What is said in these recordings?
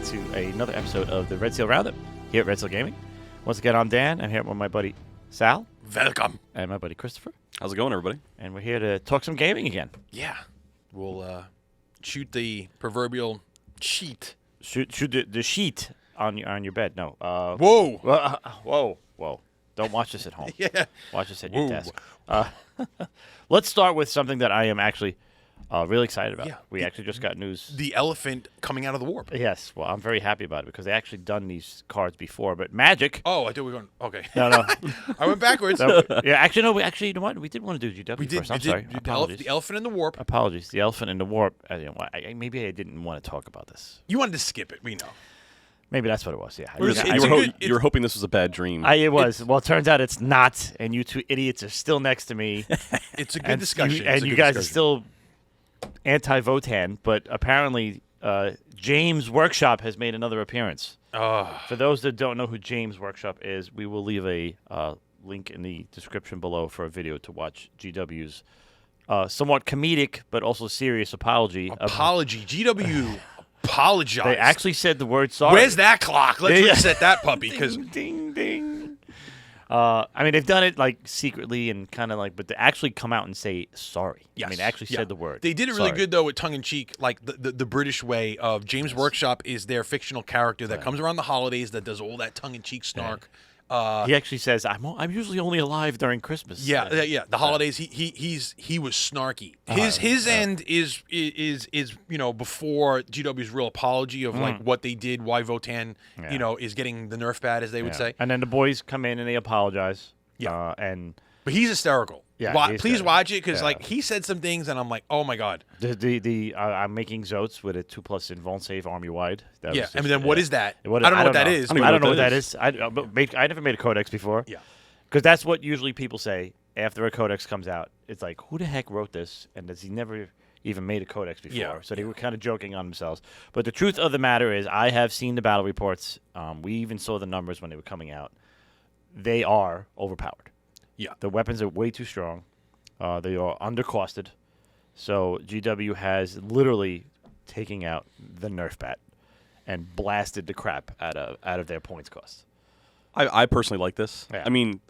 to another episode of the Red Seal Roundup here at Red Seal Gaming. Once again, I'm Dan. I'm here with my buddy Sal. Welcome. And my buddy Christopher. How's it going, everybody? And we're here to talk some gaming again. Yeah. We'll shoot the proverbial sheet. Shoot the sheet on your bed. No. Whoa. Whoa. Don't watch this at home. Yeah. Watch this at your desk. Let's start with something that I am actually really excited about. Yeah. We actually just got news. The elephant coming out of the warp. Yes. Well, I'm very happy about it because they actually done these cards before. But Magic. Oh, I thought we were going. Okay. No. I went backwards. No, yeah, actually, no. You know what? We did want to do GW We did. first. I'm sorry. Apologies. The elephant in the warp. Apologies. The elephant in the warp. Maybe I didn't want to talk about this. You wanted to skip it. We know. Maybe that's what it was. Yeah. You were hoping this was a bad dream. It was. Well, it turns out it's not, and you two idiots are still next to me. It's a good discussion. You guys are still anti-Votan, but apparently James Workshop has made another appearance. For those that don't know who James Workshop is, we will leave a link in the description below for a video to watch GW's somewhat comedic but also serious apology. GW apologize. They actually said the word sorry. Where's that clock? Let's reset that puppy. Ding, ding. I mean, they've done it like secretly and kind of like, but to actually come out and say sorry. Yes. I mean, they actually said the word. They did it really sorry. good, though, with tongue-in-cheek, like the British way of James Workshop is their fictional character that comes around the holidays that does all that tongue-in-cheek snark. He actually says, "I'm usually only alive during Christmas." Yeah. The holidays. He was snarky. His end is before GW's real apology of like what they did, why Votan is getting the Nerf bad, as they would say. And then the boys come in and they apologize. Yeah. But he's hysterical. Yeah. Please watch it because like he said some things and I'm like, oh my god. I'm making Zotes with a 2+ invuln save army wide. And then what is that? I don't know what that is. I don't know what that is. I never made a codex before. Yeah. Because that's what usually people say after a codex comes out. It's like, who the heck wrote this? And does he never even made a codex before? Yeah. So they were kind of joking on themselves. But the truth of the matter is, I have seen the battle reports. We even saw the numbers when they were coming out. They are overpowered. Yeah. The weapons are way too strong. They are undercosted. So GW has literally taken out the Nerf bat and blasted the crap out of their points cost. I personally like this. Yeah. I mean,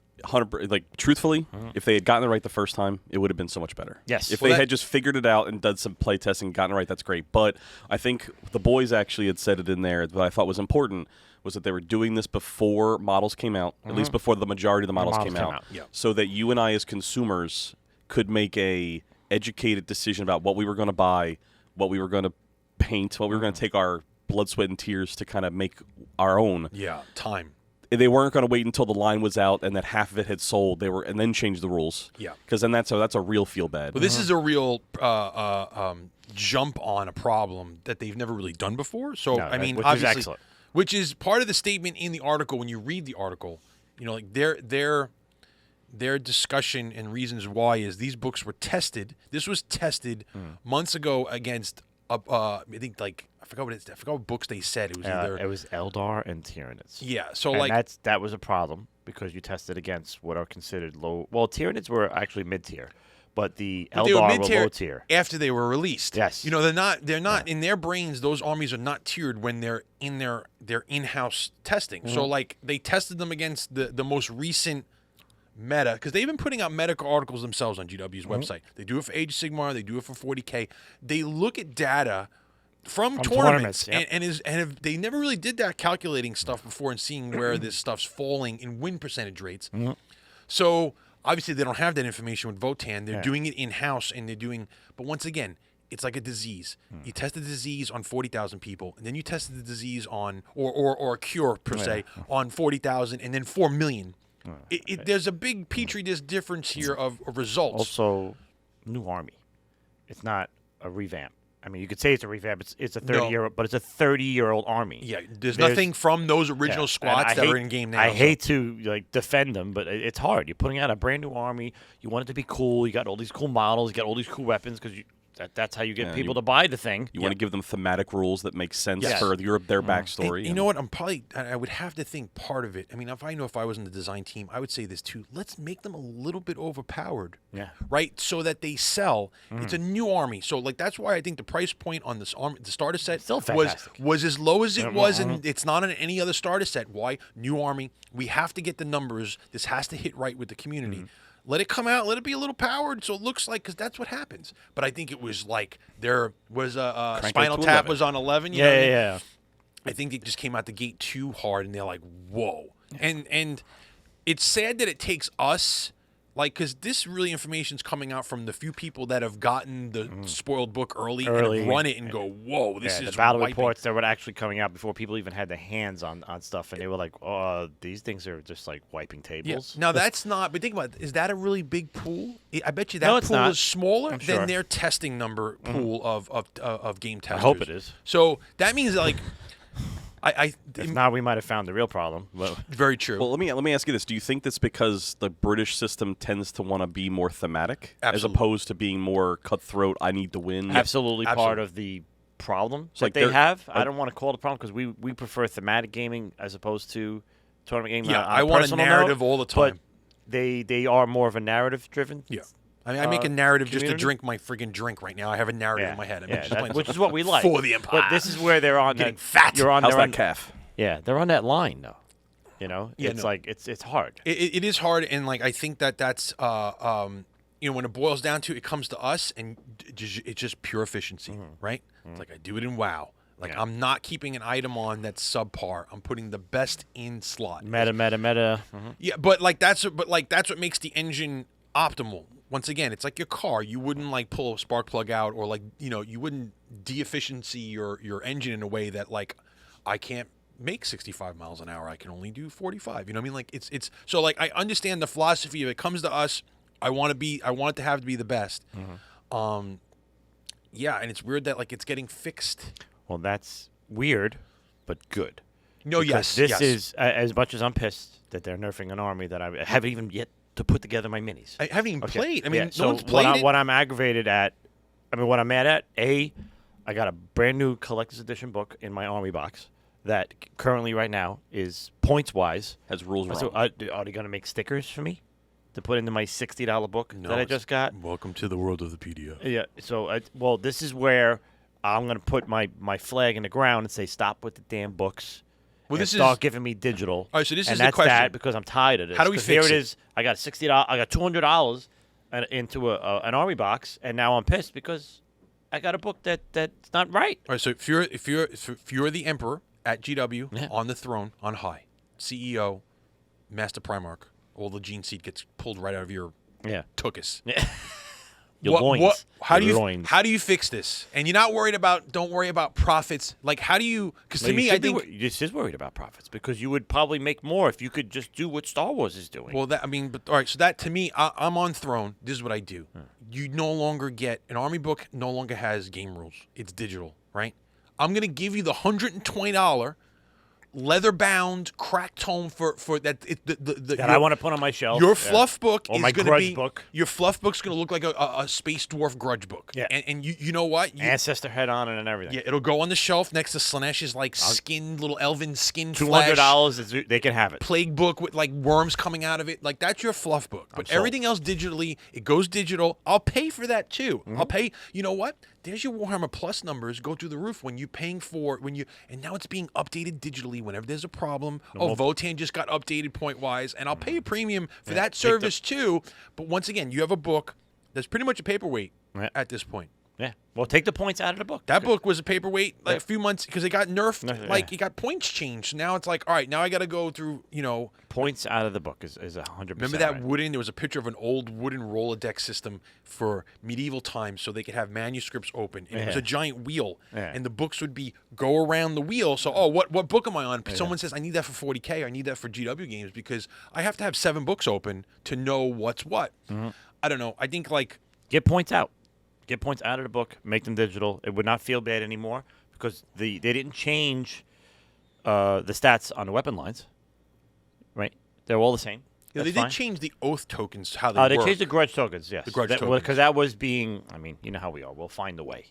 truthfully, if they had gotten it right the first time, it would have been so much better. Yes. If they had just figured it out and done some play testing and gotten it right, that's great. But I think the boys actually had said it in there that I thought was important was that they were doing this before models came out, at least before the majority of the models came out. Yeah. So that you and I as consumers could make a educated decision about what we were going to buy, what we were going to paint, what we were going to take our blood, sweat, and tears to kind of make our own. Yeah, time. They weren't going to wait until the line was out and that half of it had sold. And then change the rules. Yeah, because then that's a real feel bad. Well, this is a real jump on a problem that they've never really done before. So No, I mean, which obviously, is excellent. Which is part of the statement in the article. When you read the article, like their discussion and reasons why is these books were tested. This was tested months ago against I think like I forgot what books they said. It was It was Eldar and Tyranids. Yeah, so and that was a problem because you tested against what are considered low. Well, Tyranids were actually mid-tier, but the Eldar were low tier after they were released. Yes, they're not in their brains. Those armies are not tiered when they're in their in-house testing. So like they tested them against the most recent meta, because they've been putting out medical articles themselves on GW's website. They do it for Age of Sigmar, they do it for 40K. They look at data from tournaments yep. and they never really did that calculating stuff before and seeing where this stuff's falling in win percentage rates. So obviously they don't have that information with Votan. They're doing it in-house and but once again, it's like a disease. You test the disease on 40,000 people, and then you tested the disease on, or a cure per se, on 40,000, and then 4 million. There's a big petri dish difference here of results. Also, new army. It's not a revamp. I mean, you could say it's a revamp. It's a 30-year-old, but it's a 30-year-old army. Yeah, there's nothing from those original squads that are in game now. I hate to defend them, but it's hard. You're putting out a brand new army. You want it to be cool. You got all these cool models. You got all these cool weapons because that's how you get Yeah, people to buy the thing. You want to give them thematic rules that make sense Yes. for their backstory. And you know what? I would have to think part of it. I mean, if I was in the design team, I would say this too. Let's make them a little bit overpowered. Yeah. Right? So that they sell. It's a new army. So like that's why I think the price point on this army, the starter set Still fantastic. was as low as it was, and it's not on any other starter set. Why? New army. We have to get the numbers. This has to hit right with the community. Let it come out. Let it be a little powered, so it looks like, because that's what happens. But I think it was like there was a Crank it Spinal to Tap 11. was on 11. You know what I mean? Yeah. I think it just came out the gate too hard, and they're like, whoa. And it's sad that it takes us, like, because this really information's coming out from the few people that have gotten the spoiled book early and run it and go, whoa, this is the battle wiping. reports that were actually coming out before people even had their hands on stuff, and they were like, "Oh, these things are just like wiping Yeah. tables." Now that's not. But think about it. Is that a really big pool? I bet you that No, it's pool not. is smaller I'm than sure. their testing number pool of game testers. I hope it is. So that means that, like, If not, we might have found the real problem. But very true. Well, let me ask you this: do you think that's because the British system tends to want to be more thematic as Absolutely. opposed to being more cutthroat? I need to win. absolutely part absolutely. of the problem like that they they're- have. I don't want to call it a problem because we prefer thematic gaming as opposed to tournament gaming. Yeah, on I want a personal narrative note, all the but time. they are more of a narrative driven. Yeah. I mean, I make a narrative just to community? drink my friggin' drink right now. I have a narrative in my head. I'm just playing which something is what we like. for the Empire. But this is where they're on Getting that. fat. You're on. How's they're that on, calf? Yeah, they're on that line though. You know, Yeah, it's no. like it's hard. It is hard, and like I think that's you know, when it boils down to it, comes to us, and it's just pure efficiency, right? It's like I do it in WoW. Like Yeah. I'm not keeping an item on that's subpar. I'm putting the best in slot. Meta. Yeah, but that's what makes the engine optimal. Once again, it's like your car. You wouldn't like pull a spark plug out, or like, you know, you wouldn't de-efficiency your engine in a way that, like, I can't make 65 miles an hour. I can only do 45. You know what I mean? Like it's so, like, I understand the philosophy of it. Comes to us. I want it to have to be the best. Yeah, and it's weird that, like, it's getting fixed. Well, that's weird, but good. No, Because yes, this yes. is as much as I'm pissed that they're nerfing an army that I haven't even yet to put together my minis. I haven't even Okay. played. I mean, Yeah, no so one's played it. what I'm aggravated at, what I'm mad at, I got a brand new collector's edition book in my army box that currently right now is points wise. Has rules wrong. So are they going to make stickers for me to put into my $60 book that I just got? Welcome to the world of the PDF. Yeah. So this is where I'm going to put my flag in the ground and say stop with the damn books. Well, and this start is giving me digital. All right, so this and is the that's question. that because I'm tired of this. How do we 'Cause fix here it? it is. I got $60. I got $200 into an army box, and now I'm pissed because I got a book that's not right. All right, so if you're the emperor at GW, Yeah. on the throne on high, CEO, Master Primarch, all the gene seed gets pulled right out of your Yeah. tuchus. Your loins. How do Your you loins. how do you fix this? And you're not worried about. Don't worry about profits. Like, how do you? Because to Well, you me, I should be think. you're just worried about profits because you would probably make more if you could just do what Star Wars is doing. Well, but all right. So that to me, I'm on throne. This is what I do. You no longer get an army book. No longer has game rules. It's digital, right? I'm gonna give you the $120 leather-bound cracked tome for that. that I want to put on my shelf. Your Yeah. fluff book Or is my going to grudge be book. Your fluff book's going to look like a space dwarf grudge book. Yeah. And you know what? Ancestor head on it and everything. Yeah, it'll go on the shelf next to Slaanege's like skin, little elven skin flesh. $200 they can have it. Plague book with like worms coming out of it. Like, that's your fluff book. But sold. everything else digitally, it goes digital. I'll pay for that too. I'll pay. You know what? There's your Warhammer Plus numbers go through the roof when you're paying for and now it's being updated digitally whenever there's a problem. Votan just got updated point wise, and I'll pay a premium for that service too. But once again, you have a book that's pretty much a paperweight at this point. Yeah. Well, take the points out of the book. That book was a paperweight like a few months because it got nerfed. Yeah. Like, it got points changed. Now it's like, all right, now I got to go through, Points out of the book is 100%. remember that right. wooden? There was a picture of an old wooden Rolodex system for medieval times, so they could have manuscripts open, and it was Yeah. a giant wheel, Yeah. and the books would go around the wheel. So, what book am I on? Someone says I need that for 40K. I need that for GW games because I have to have 7 books open to know what's what. I don't know. I think like Get points out. Get points out of the book. Make them digital. It would not feel bad anymore because they didn't change the stats on the weapon lines. Right? They're all the same. Yeah, That's they fine. did change the oath tokens, how they They work. changed the grudge tokens, yes. The grudge tokens. Because that was being, I mean, you know how we are. We'll find a way,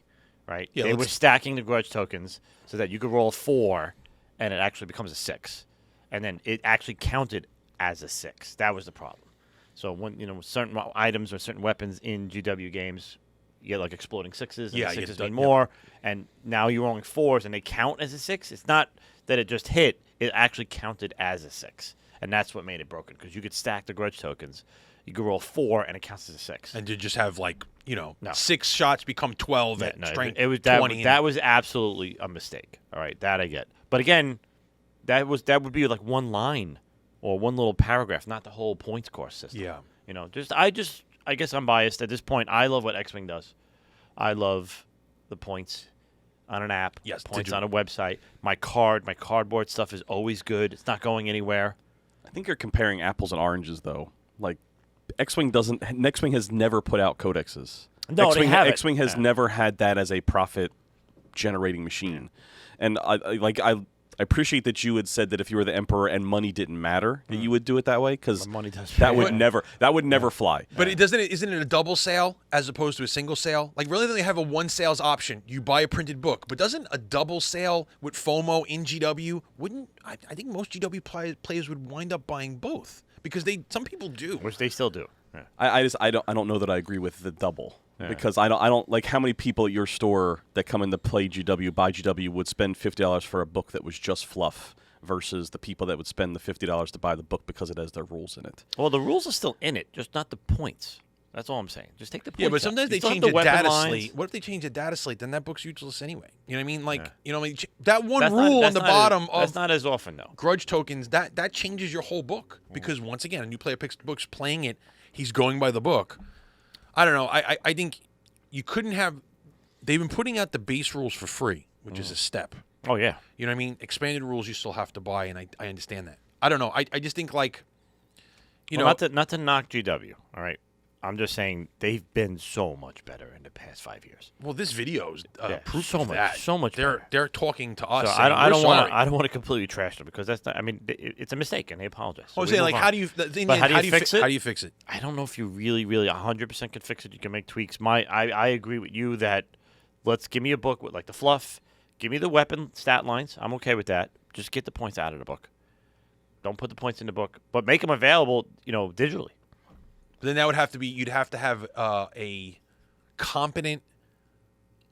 right? Yeah, they were let's- stacking the grudge tokens so that you could roll a 4 and it actually becomes a 6. And then it actually counted as a 6. That was the problem. So when, certain items or certain weapons in GW games, you get like exploding 6s, and Yeah, the you 6s get mean the- more, and now you're rolling 4s and they count as a 6. It's not that it just hit, it actually counted as a 6. And that's what made it broken, because you could stack the grudge tokens. You could roll 4 and it counts as a 6. And to just have like, No. 6 shots become 12 Yeah, at no, strength it was 20. that was absolutely a mistake. All right, that I get. But again, that would be like one line or one little paragraph, not the whole points course system. Yeah. I guess I'm biased at this point. I love what X-Wing does. I love the points on an app, Yes, points digital. on a website. My cardboard stuff is always good. It's not going anywhere. I think you're comparing apples and oranges, though. Like, X-Wing has never put out codexes. No, they haven't. X-Wing has Yeah. never had that as a profit-generating machine. And I appreciate that you had said that if you were the Emperor and money didn't matter, that you would do it that way, because The money does that matter. would never fly. But isn't it a double sale as opposed to a single sale? Like, really, they have a one sales option. You buy a printed book. But doesn't a double sale with FOMO in GW, I think most GW players would wind up buying both, because some people do. Which they still do. Yeah. I don't know that I agree with the double. Because I don't like how many people at your store that come in to play GW, buy GW, would spend $50 for a book that was just fluff versus the people that would spend the $50 to buy the book because it has their rules in it. Well, the rules are still in it, just not the points. That's all I'm saying. Just take the points. Yeah, but out. sometimes You they still have change the a weapon data lines. slate. What if they change a data slate? Then that book's useless anyway. You know what I mean? Like, that one That's rule not- on the that's not bottom as, of that's not as often though. grudge tokens, that changes your whole book. Because once again, a new player picks the books, playing it, he's going by the book. I don't know. I think you couldn't have. They've been putting out the base rules for free, which is a step. Oh yeah. You know what I mean? Expanded rules you still have to buy, and I understand that. I don't know. I just think, like, not to knock GW. All right. I'm just saying they've been so much better in the past 5 years. well, this video's Yeah, proof so of much- that. so much better. They're talking to us. So saying, I don't "We're want sorry." I don't want to completely trash them, because that's not. I mean, it's a mistake and they apologize. So I'm we saying, move like, on. how do you? The thing But is, how do you fix it? How do you fix it? I don't know if you really 100% can fix it. You can make tweaks. I agree with you that let's give me a book with like the fluff. Give me the weapon stat lines. I'm okay with that. Just get the points out of the book. Don't put the points in the book, but make them available, digitally. But then that would have to be. You'd have to have a competent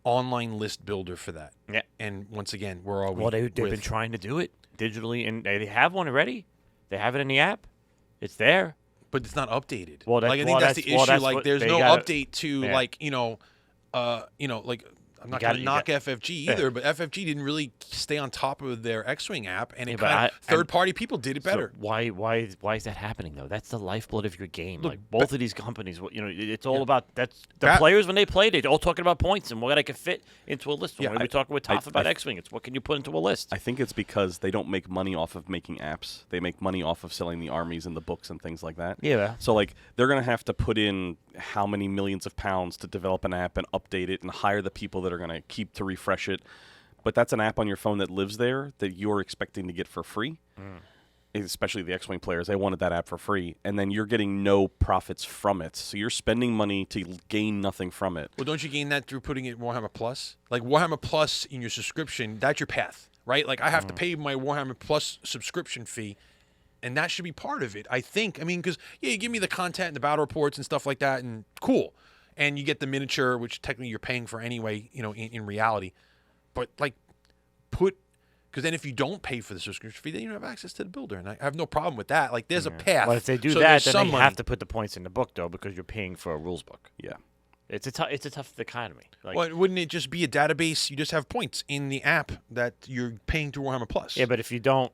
online list builder for that. Yeah. And once again, where are we? Well, they've been with- trying to do it digitally, and they have one already. They have it in the app. It's there. but it's not updated. Well, like, I think that's the issue. that's Like, what there's they no gotta- update to Yeah. like like. I'm not going to knock FFG either, but FFG didn't really stay on top of their X-Wing app, and Yeah, it but kind of third-party people did it better. So why is that happening though? That's the lifeblood of your game. Like both of these companies, it's all about that's the players when they play. They're all talking about points and what I can fit into a list. Yeah, When we're talking with Toph about I- X-Wing, it's what can you put into a list. I think it's because they don't make money off of making apps. They make money off of selling the armies and the books and things like that. Yeah. So, like, they're going to have to put in how many millions of pounds to develop an app and update it and hire the people that are going to keep to refresh it. But that's an app on your phone that lives there that you're expecting to get for free. Especially the X-Wing players, they wanted that app for free. And then you're getting no profits from it. So you're spending money to gain nothing from it. Well, don't you gain that through putting it in Warhammer Plus? Like, Warhammer Plus in your subscription, that's your path, right? Like, I have to pay my Warhammer Plus subscription fee, and that should be part of it, I think. I mean, because, yeah, you give me the content and the battle reports and stuff like that, and cool. And you get the miniature, which technically you're paying for anyway, in reality. But, like, because then if you don't pay for the subscription fee, then you don't have access to the builder, and I have no problem with that. Like, there's a path. Well, if they do So that, there's then some they money. have to put the points in the book though, because you're paying for a rules book. Yeah. It's a tough economy. Like, Well, wouldn't it just be a database? You just have points in the app that you're paying through Warhammer Plus. yeah, but if you don't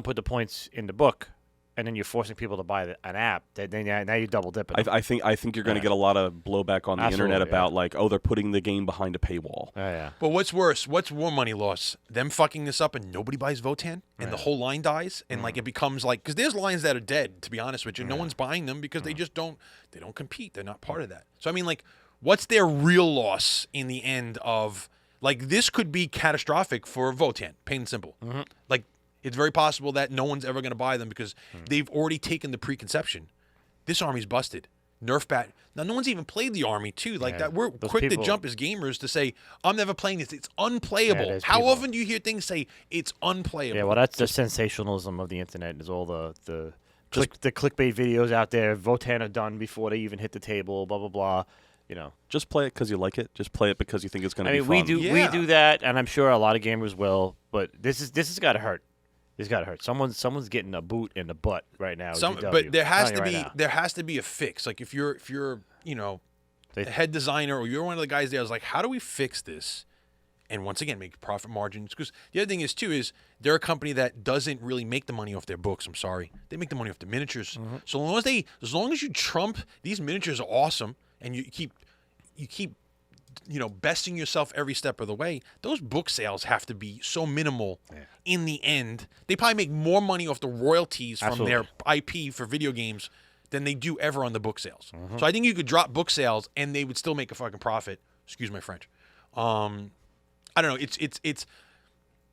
put the points in the book, and then you're forcing people to buy an app, then now you double dipping. I think you're going to get a lot of blowback on the Absolutely, internet about yeah. like, oh, they're putting the game behind a paywall. yeah. But what's worse? What's more money loss? Them fucking this up and nobody buys Votan and the whole line dies and like it becomes like, because there's lines that are dead, to be honest with you. No one's buying them because they just don't compete. They're not part of that. So I mean, like, what's their real loss in the end of, like, this could be catastrophic for Votan, plain and simple. Like, It's very possible that no one's ever going to buy them because they've already taken the preconception. This army's busted. Nerf bat. Now, no one's even played the army, too. Like that, we're quick to jump as gamers to say, I'm never playing this. It's unplayable. Yeah, How often do you hear things say, it's unplayable? Yeah, well, that's the sensationalism of the internet is all the clickbait videos out there. Votan are done before they even hit the table, blah, blah, blah. You know. Just play it because you like it. Just play it because you think it's going to be fun. We do that, and I'm sure a lot of gamers will, but this has got to hurt. It's got to hurt. Someone's getting a boot in the butt right now. But there has to be a fix. Like if you're the head designer or you're one of the guys there, I was like, how do we fix this? And once again, make profit margins. Because the other thing is too is they're a company that doesn't really make the money off their books. I'm sorry, they make the money off the miniatures. So as long as you trump these miniatures are awesome, and you keep besting yourself every step of the way, those book sales have to be so minimal in the end. They probably make more money off the royalties from their IP for video games than they do ever on the book sales. So I think you could drop book sales and they would still make a fucking profit. Excuse my French. I don't know. It's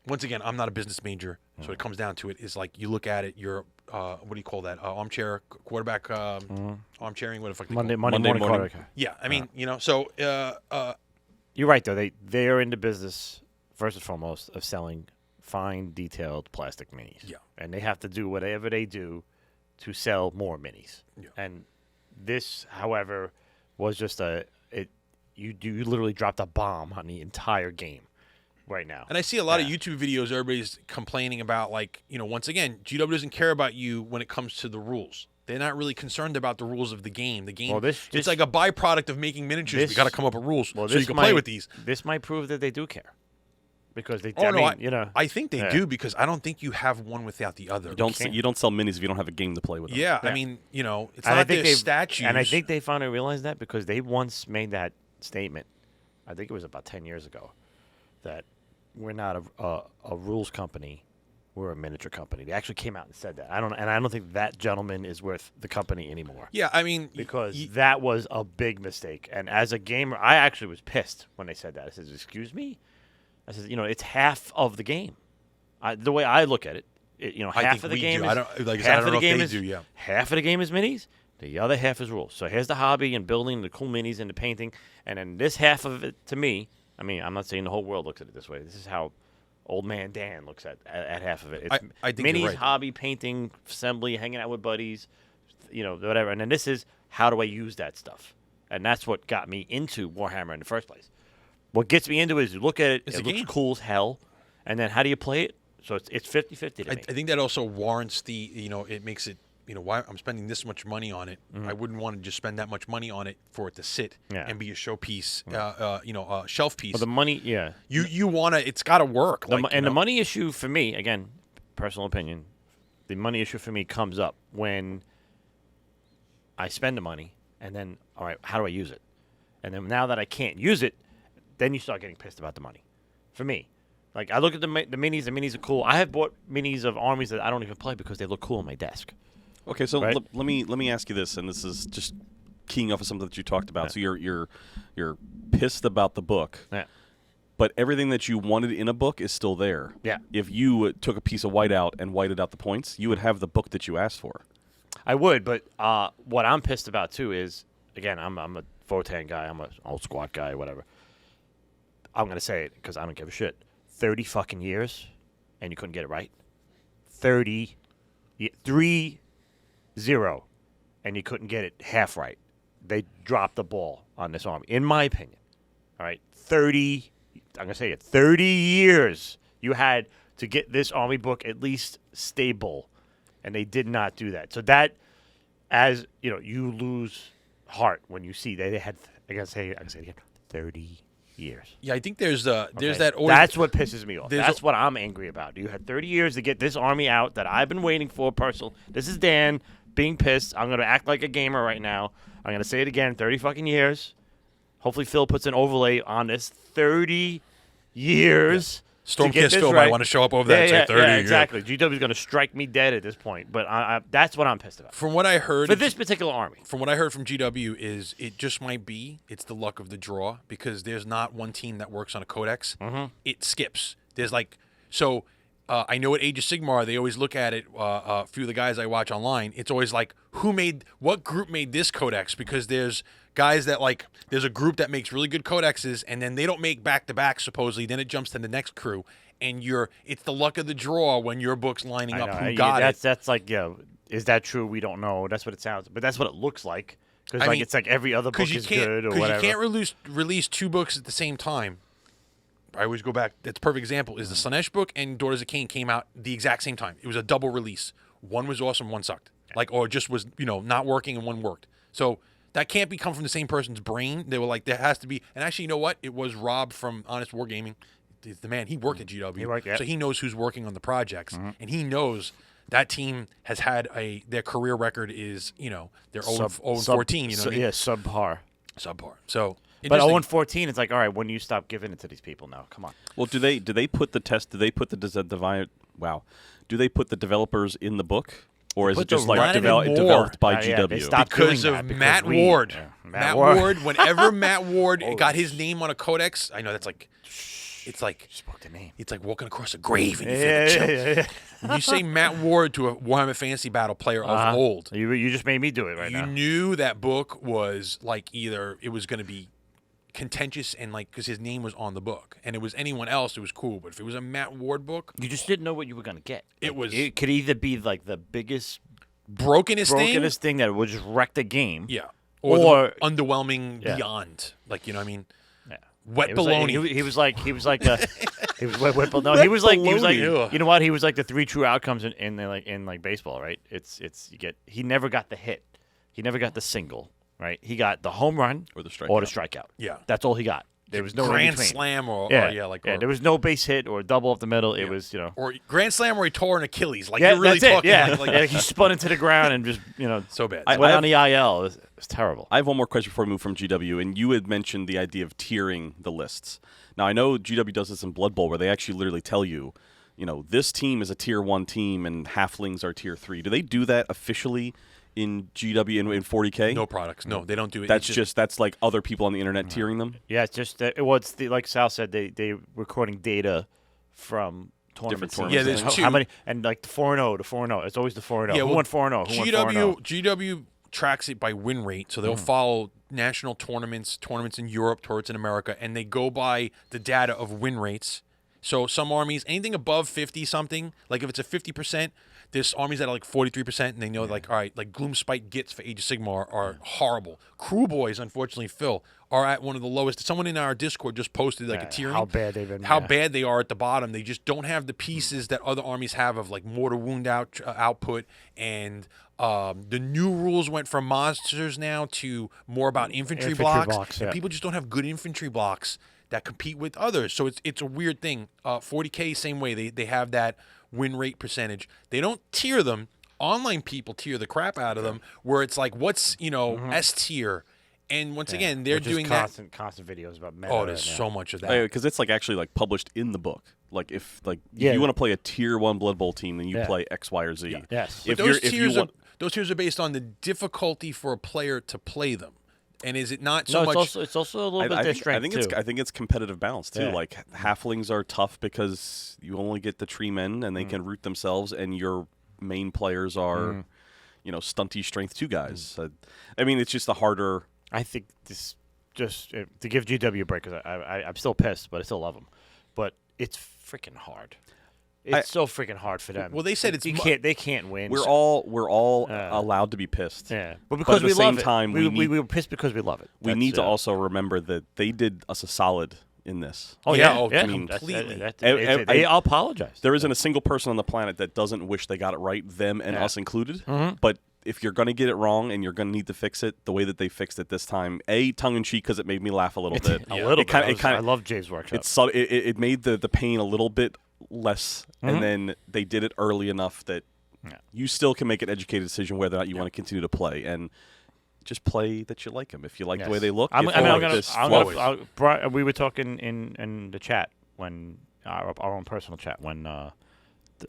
once again, I'm not a business major, so it comes down to it is like you look at it, you're what do you call that? Armchair quarterback, armchairing, what the fuck? Monday morning. Yeah, I mean, so you're right though. They are in the business first and foremost of selling fine, detailed plastic minis. Yeah, and they have to do whatever they do to sell more minis. Yeah. And this, however, was just you literally dropped a bomb on the entire game right now. And I see a lot of YouTube videos. Everybody's complaining about, like, once again, GW doesn't care about you when it comes to the rules. They're not really concerned about the rules of the game. The game, it's like a byproduct of making miniatures. We got to come up with rules so you can play with these. This might prove that they do care. Because they, I think they do, because I don't think you have one without the other. You don't sell minis if you don't have a game to play with them. Yeah, I mean, it's not their statues. And I think they finally realized that because they once made that statement. I think it was about 10 years ago that we're not a rules company. We're a miniature company. They actually came out and said that. I don't think that gentleman is worth the company anymore. Yeah, I mean, because that was a big mistake. And as a gamer, I actually was pissed when they said that. I said, "Excuse me." I said, it's half of the game. The way I look at it, half of the game is half of the game is minis. The other half is rules. So here's the hobby and building the cool minis and the painting, and then this half of it, to me, I mean, I'm not saying the whole world looks at it this way. This is how Old Man Dan looks at half of it. It's I think minis, you're right, hobby, painting, assembly, hanging out with buddies, whatever. And then this is how do I use that stuff, and that's what got me into Warhammer in the first place. What gets me into it is you look at it, it looks cool as hell, and then how do you play it? So it's 50-50 to me. I think that also warrants it makes it, why I'm spending this much money on it. I wouldn't want to just spend that much money on it for it to sit and be a showpiece, shelf piece. Well, the money, yeah. You want to, it's got to work. The money issue for me, again, personal opinion, the money issue for me comes up when I spend the money, and then, all right, how do I use it? And then now that I can't use it, then you start getting pissed about the money. For me, like I look at the minis. The minis are cool. I have bought minis of armies that I don't even play because they look cool on my desk. Okay, so right? let me ask you this, and this is just keying off of something that you talked about. So you're pissed about the book, but everything that you wanted in a book is still there. Yeah. If you took a piece of white out and whited out the points, you would have the book that you asked for. I would, but what I'm pissed about too is, again, I'm a Votan guy. I'm an old squat guy, whatever. I'm going to say it because I don't give a shit. 30 fucking years, and you couldn't get it right? 3-0, and you couldn't get it half right. They dropped the ball on this army, in my opinion. All right? 30 years you had to get this army book at least stable, and they did not do that. So that, as, you lose heart when you see they had, I can say it again, 30 years. Yeah, I think there's that. That's what pisses me off. That's what I'm angry about. You had 30 years to get this army out that I've been waiting for. This is Dan being pissed. I'm going to act like a gamer right now. I'm going to say it again. 30 fucking years. Hopefully Phil puts an overlay on this. 30 years. Stormcast Phil might want to show up over there and say 30 years. Exactly. GW's going to strike me dead at this point. But that's what I'm pissed about. From what I heard, for this particular army. From what I heard from GW is it just might be it's the luck of the draw because there's not one team that works on a codex. It skips. There's I know at Age of Sigmar, they always look at it, a few of the guys I watch online, it's always like, what group made this codex? Because there's guys that there's a group that makes really good codexes, and then they don't make back-to-back, supposedly, then it jumps to the next crew, and it's the luck of the draw when your book's lining up who got it. That's like, is that true? We don't know. That's what it sounds, but that's what it looks like. Because it's like every other book is good or whatever. Because you can't release 2 books at the same time. I always go back. That's a perfect example. Is the Slanesh book and Daughters of Cain came out the exact same time. It was a double release. One was awesome, one sucked. Or just was not working and one worked. So that can't come from the same person's brain. They were like, there has to be. And actually, you know what? It was Rob from Honest Wargaming. The man, he worked at GW. So he knows who's working on the projects, and he knows that team has had their career record is they're 0-14. Subpar. So. But 0-14, it's like, all right, when do you stop giving it to these people now? Come on. Well, do they put the test? Do they put the Do they put the developers in the book, or is it just like developed by GW? Because of Matt Ward. Yeah. Matt Ward. Whenever Matt Ward got his name on a codex, I know that's like. It's like spoke the name. It's like walking across a grave and you feel chills. When you say Matt Ward to a Warhammer Fantasy Battle player of old, you just made me do it now. You knew that book was like either it was going to be contentious and because his name was on the book, and it was anyone else, it was cool. But if it was a Matt Ward book, you just didn't know what you were going to get. It could either be like the biggest brokenest thing that would just wreck the game, or underwhelming beyond. You know what I mean? Wet baloney. He was like he was wet baloney. No, he was like you know what? He was like the 3 true outcomes in baseball, right? He never got the hit. He never got the single, right? He got the home run or the strikeout. Yeah. That's all he got. There was no grand slam there was no base hit or double up the middle. It was or grand slam or he tore an Achilles. You're really talking. He spun into the ground and just so bad. Went on the IL. It was terrible. I have one more question before we move from GW, and you had mentioned the idea of tiering the lists. Now I know GW does this in Blood Bowl, where they actually literally tell you, this team is a tier 1 team and halflings are tier 3. Do they do that officially in GW and in 40K? No products. No, they don't do it. That's like other people on the internet tiering them? Yeah, it's just it's like Sal said, they recording data from tournaments. Yeah, there's two. How many, and the 4-0 to 4-0. It's always the 4-0. Who won 4-0? GW tracks it by win rate, so they'll follow national tournaments in Europe, tournaments in America, and they go by the data of win rates. So some armies, anything above 50-something, if it's a 50%, there's armies that are 43%, and they know, all right, Gloomspite Gits for Age of Sigmar are horrible. Crew Boys, unfortunately, Phil, are at one of the lowest. Someone in our Discord just posted a tiering. How bad they've been. How bad they are at the bottom. They just don't have the pieces that other armies have of mortar wound output, and the new rules went from monsters now to more about infantry blocks. And people just don't have good infantry blocks that compete with others. So it's a weird thing. 40K, same way. They have that win rate percentage. They don't tier them. Online people tier the crap out of them, where it's what's S tier, and once again they're doing constant videos about meta. Oh, there's so much of that because it's actually published in the book. If you want to play a tier 1 Blood Bowl team, then you play X, Y, or Z. Yeah. Yes. But those tiers are based on the difficulty for a player to play them. And is it not so much? It's also a little bit their strength I think it's competitive balance too. Yeah. Halflings are tough because you only get the tree men and they can root themselves, and your main players are, stunty strength 2 guys. It's just a harder. I think this just to give GW a break, because I'm still pissed, but I still love them. But it's freaking hard. It's so freaking hard for them. Well, they said they can't win. We're all allowed to be pissed. Yeah, but because at the same time, we were pissed because we love it. We need to also remember that they did us a solid in this. Oh yeah, completely. They apologize. There isn't a single person on the planet that doesn't wish they got it right, them and us included. But if you're going to get it wrong and you're going to need to fix it the way that they fixed it this time, tongue-in-cheek, because it made me laugh a little bit. I love Jay's workshop. It made the pain a little bit less, and then they did it early enough that you still can make an educated decision whether or not you want to continue to play, and just play that you like them. If you like the way they look, we were talking in the chat when our own personal chat when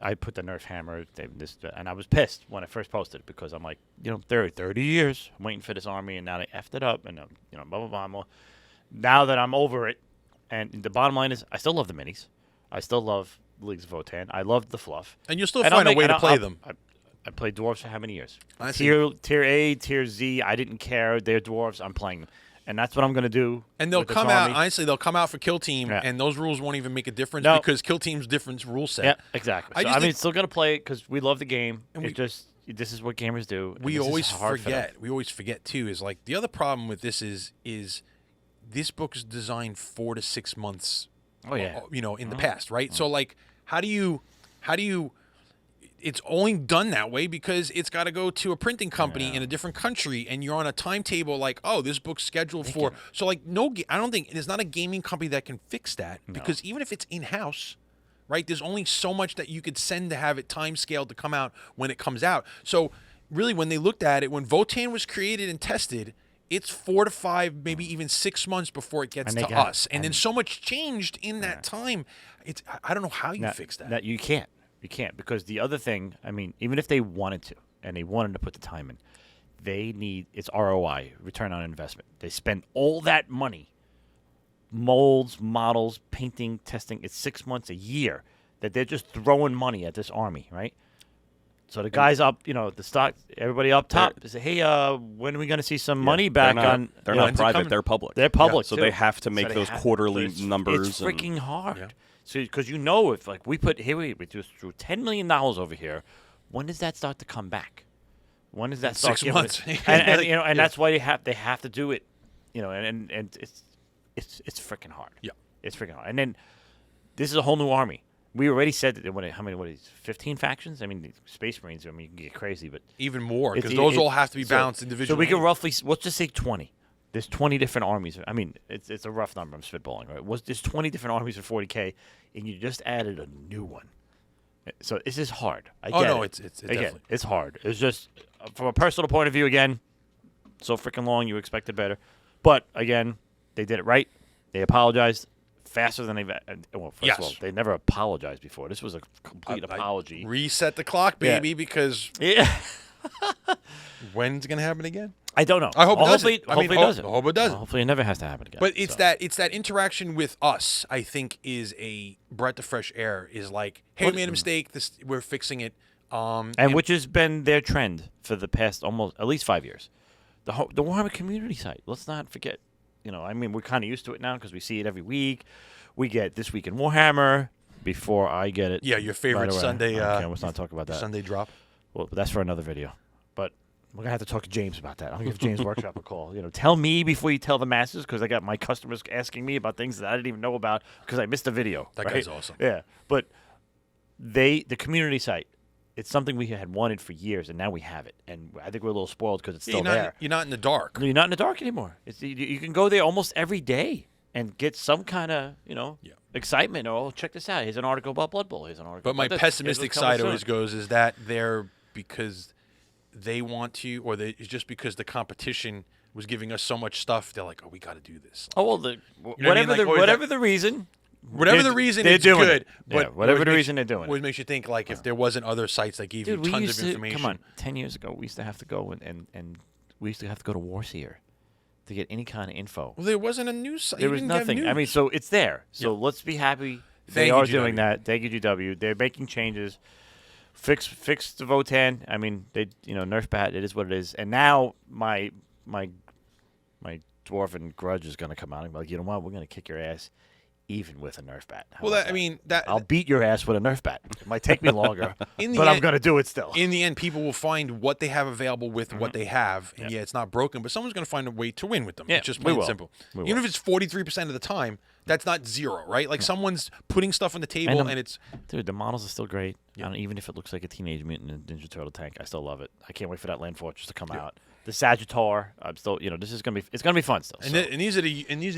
I put the Nerf hammer, and I was pissed when I first posted it, because I'm like, 30 years I'm waiting for this army, and now they effed it up, and blah blah blah. Now that I'm over it, and the bottom line is, I still love the minis. I still love Leagues of Votan. I loved the fluff. And you'll still And I'll find a make- way and to I'll- play I'll- them. I played dwarves for how many years? I see. Tier A, Tier Z. I didn't care. They're dwarves. I'm playing them, and that's what I'm going to do. And they'll with this come out, army. honestly, they'll come out for Kill Team, Yeah. and those rules won't even make a difference No. because Kill Team's different rule set. Yeah, exactly. I So, just I mean, think- still got to play it because we love the game. And This is what gamers do. and We this is always hard for them. forget. We always forget, too, is like the other problem with this is this book is designed 4 to 6 months, Oh, yeah. in the past, right? So, like, how do you it's only done that way because it's got to go to a printing company in a different country, and you're on a timetable like, oh, this book's scheduled for. So, like, I don't think there's not a gaming company that can fix that because even if it's in house, right, there's only so much that you could send to have it time scaled to come out when it comes out. So, really, when they looked at it, when Votan was created and tested, it's 4 to 5, maybe even 6 months before it gets And they to got- us, and then so much changed in that time. I don't know how you fix that. You can't. You can't because the other thing. I mean, even if they wanted to and they wanted to put the time in, they need it's ROI, return on investment. They spend all that money, molds, models, painting, testing. It's 6 months, a year that they're just throwing money at this army, right? So the guys up, the stock, everybody up top, say, hey, when are we going to see some money back on? They're you know, not private. They're public. They're public, so too. they have to make they those have- quarterly it's- numbers. It's freaking hard. Yeah. So because if like we put we just threw $10 million over here, when does that start to come back? When does that start? 6 months. And that's why they have to do it, and it's freaking hard. Yeah. It's freaking hard. And then this is a whole new army. We already said that how many? What is 15 factions? I mean, the Space Marines. I mean, you can get crazy, but Even more, because it's- those all have to be balanced individually. So we can roughly, let's just say 20. There's 20 different armies. I mean, it's a rough number. I'm spitballing, right? There's 20 different armies for 40K, and you just added a new one. So this is hard. I get it. It's I get it. definitely. It's hard. It's just from a personal point of view. Again, so freaking long. You expected better, but again, they did it right. They apologized faster than they've. Well, first of all, they never apologized before. This was a complete apology. Reset the clock, baby, because Yeah. when's it going to happen again? I don't know. I hope it doesn't. Hopefully, I mean, hopefully it doesn't. I hope it doesn't. Hopefully it never has to happen again. But it's So. that interaction with us, I think, is a breath of fresh air. Is like, hey, we made a mistake. We're fixing it. And which has been their trend for the past at least 5 years. The Warhammer community site. Let's not forget. I mean, we're kind of used to it now because we see it every week. We get This Week in Warhammer before I get it. Yeah, your favorite right away. Sunday. Okay, let's not talk about that. Sunday drop. Well, that's for another video. But we're gonna have to talk to James about that. I'll give James Workshop a call. Tell me before you tell the masses because I got my customers asking me about things that I didn't even know about because I missed a video. That right? guy's awesome. Yeah, but the community site. It's something we had wanted for years, and now we have it. And I think we're a little spoiled because it's still there. You're not in the dark. No, you're not in the dark anymore. You can go there almost every day and get some kind of excitement. Oh, check this out. Here's an article about Blood Bowl. Here's an article. But my about this. pessimistic Here's what's coming side always soon. goes is that they're because they want to, or it's just because the competition was giving us so much stuff. They're like, oh, we got to do this. Oh well, what I mean? Like, always whatever the reason. Whatever the reason, they're it's doing good. it. But Yeah, whatever always the makes- reason they're doing it. always makes you think like if there wasn't other sites that gave Dude, you we tons used of to information. come on. 10 years ago, we used to have to go and we used to have to go to Warseer to get any kind of info. Well, there wasn't a news site. There You was didn't have nothing. I news. mean, so it's there. So let's be happy. They Thank you, are GW. doing that. Thank you, GW. They're making changes. Fix the Votan. I mean, they Nerf bat. It is what it is. And now my dwarven grudge is going to come out and be like, you know what? We're going to kick your ass, even with a Nerf bat. How well, about I mean that I'll beat your ass with a Nerf bat. It might take me longer, In the but I'm end- going to do it still. in the end, people will find what they have available with what they have, and yeah, it's not broken, but someone's going to find a way to win with them. Yeah, It's just we plain and will. simple. We Even will. if it's 43% of the time, that's not zero, right? Like someone's putting stuff on the table, And, and it's Dude, the models are still great. Even if it looks like a Teenage Mutant Ninja Turtle tank, I still love it. I can't wait for that Land Fortress to come out. The Sagittar, I'm still, this is gonna be fun still. and, so. and these are the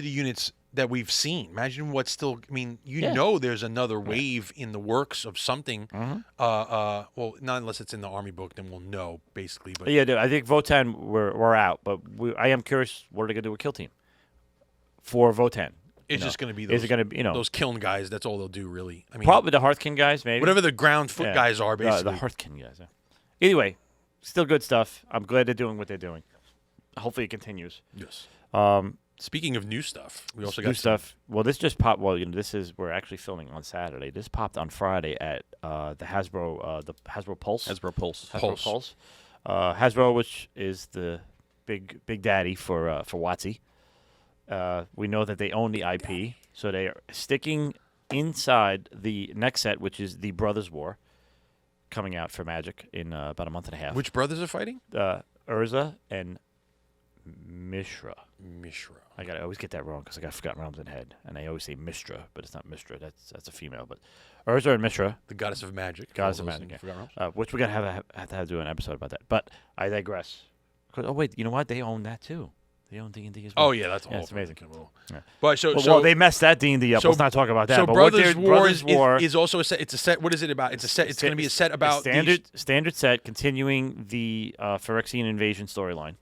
units that we've seen. Imagine what's still. I mean, Yeah. there's another wave in the works of something. Well, not unless it's in the army book, then we'll know basically. But Yeah, dude, I think Votan we're out, but I am curious what are they gonna do with Kill Team for Votan. it's just going to be those. Is it gonna be those kiln guys? That's all they'll do, really. I mean, probably the Hearthkin guys, maybe whatever the ground foot Yeah. guys are, basically. the Hearthkin guys. Yeah. Anyway, still good stuff. I'm glad they're doing what they're doing. Hopefully it continues. Yes. Speaking of new stuff, we also New got stuff. Well, this just popped. Well, we're actually filming on Saturday. This popped on Friday at the Hasbro Pulse. Hasbro Pulse. Hasbro Pulse. Hasbro, which is the big daddy for WotC. We know that they own the IP, so they are sticking inside the next set, which is the Brothers War, coming out for Magic in about a month and a half. Which brothers are fighting? Urza and Mishra. Mishra. I always get that wrong because I got Forgotten Realms in head, and I always say Mistra, but it's not Mistra. That's a female. But Urza and Mishra, The goddess of magic. Goddess of Magic, which we're gonna have to do an episode about that. But I digress. Oh wait, you know what? They own that too. They own D&D as well. Oh yeah, that's all. It's amazing. Yeah. But well, they messed that D&D up. Let's not talk about that. So but Brothers Brothers War is also a set. It's a set. What is it about? It's a set. It's going to be a set about standard set continuing the Phyrexian invasion storyline.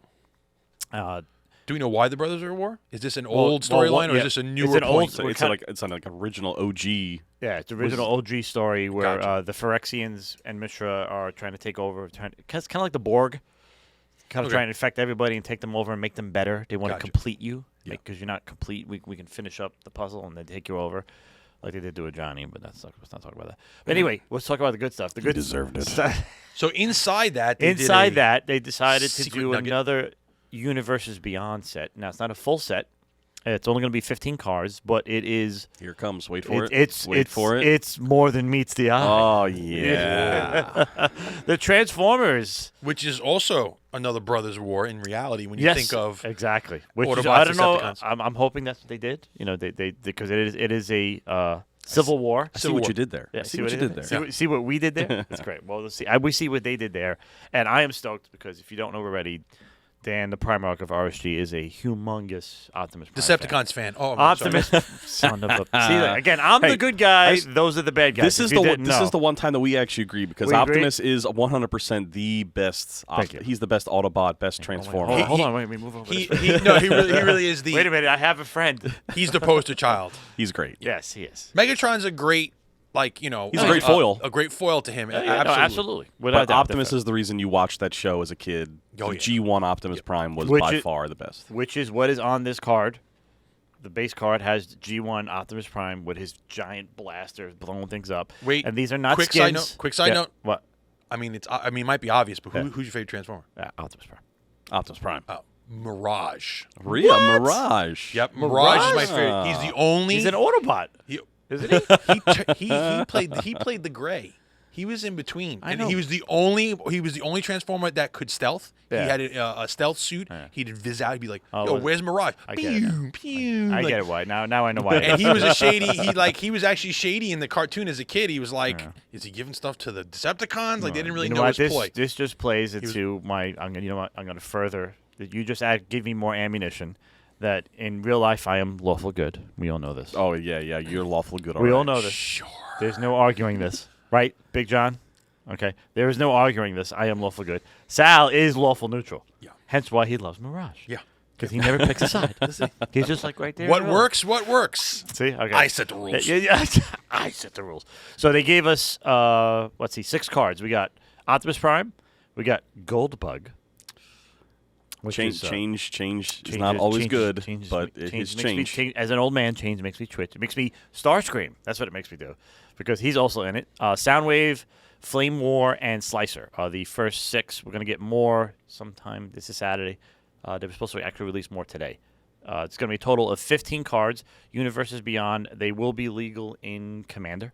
Do we know why the Brothers are at war? Is this an old storyline, or is this a newer point? It's like original OG. Yeah, it's original OG story where the Phyrexians and Mishra are trying to take over. It's kind of like the Borg, kind of trying to infect everybody and take them over and make them better. They want to complete you because you're not complete. We can finish up the puzzle and then take you over, like they did do with Johnny. But let's not talk about that. But anyway, let's talk about the good stuff. The good deserved it. So inside that, they decided to do another Universes Beyond set. Now, it's not a full set. It's only going to be 15 cards, but it is... Here it comes. Wait for it. It's more than meets the eye. Oh, yeah. The Transformers. Which is also another Brothers War in reality when you think of... exactly. Which Autobots, is, I don't know. I'm hoping that's what they did. They because it is a... Civil War. See what you did there. Yeah, see what you did there. See what we did there? That's great. Well, let's see. We see what they did there. And I am stoked because if you don't know already... Dan, the Primarch of RSG, is a humongous Optimus Prime Decepticons fan. Oh, Optimus, son of a... See, again, I'm the good guy. Those are the bad guys. This is the one time that we actually agree because Optimus is 100% the best. He's the best Autobot, best Transformer. Hold on, wait, move over. He really is the... Wait a minute, I have a friend. He's the poster child. He's great. Yes, he is. Megatron's a great... he's a great foil. A great foil to him. Absolutely. But Optimus is the reason you watched that show as a kid. G1 Optimus Prime was by far the best. Which is what is on this card. The base card has G1 Optimus Prime with his giant blaster blowing things up. Wait, and these are not quick skins. Quick side note. What? It might be obvious, but who's your favorite Transformer? Optimus Prime. Optimus Prime. Oh, Mirage. Rhea Mirage. Yep, Mirage is my favorite. He's the only... He's an Autobot. Isn't he? He played the gray. He was in between, and he was the only Transformer that could stealth. Yeah. He had a stealth suit. He'd viz out. He'd be like, where's Mirage? I get it why. Now I know why. And he was a shady. He was actually shady in the cartoon as a kid. He was like, is he giving stuff to the Decepticons? Like they didn't really know his ploy. This just plays into my. I'm gonna further. You just give me more ammunition. That in real life I am lawful good. We all know this. Oh yeah, you're lawful good. We all know this. Sure. There's no arguing this, right, Big John? Okay. There is no arguing this. I am lawful good. Sal is lawful neutral. Yeah. Hence why he loves Mirage. Yeah. Because he never picks a side. He's just like right there. What works? See? Okay. I set the rules. Yeah. I set the rules. So they gave us 6 cards. We got Optimus Prime. We got Goldbug. Change is not always good, but it is change. As an old man, change makes me twitch. It makes me Starscream. That's what it makes me do, because he's also in it. Soundwave, Flame War, and Slicer are the first 6. We're going to get more sometime. This is Saturday. They were supposed to actually release more today. It's going to be a total of 15 cards. Universes Beyond. They will be legal in Commander,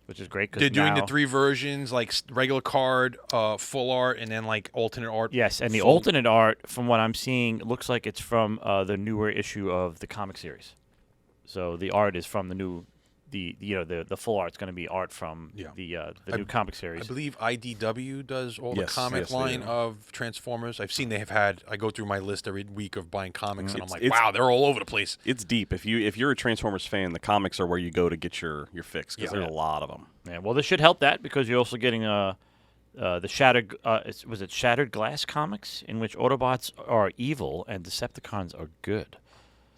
which is great. They're doing the 3 versions, like regular card, full art, and then like alternate art. Yes, and the alternate art, from what I'm seeing, looks like it's from the newer issue of the comic series. So the art is from the new, the full art's going to be art from the new comic series. I believe IDW does all the comic line of Transformers. I've seen they have had. I go through my list every week of buying comics, and I'm like, wow, they're all over the place. It's deep. If you're a Transformers fan, the comics are where you go to get your fix because there's a lot of them. Yeah, well, this should help that because you're also getting the Shattered. Was it Shattered Glass comics, in which Autobots are evil and Decepticons are good.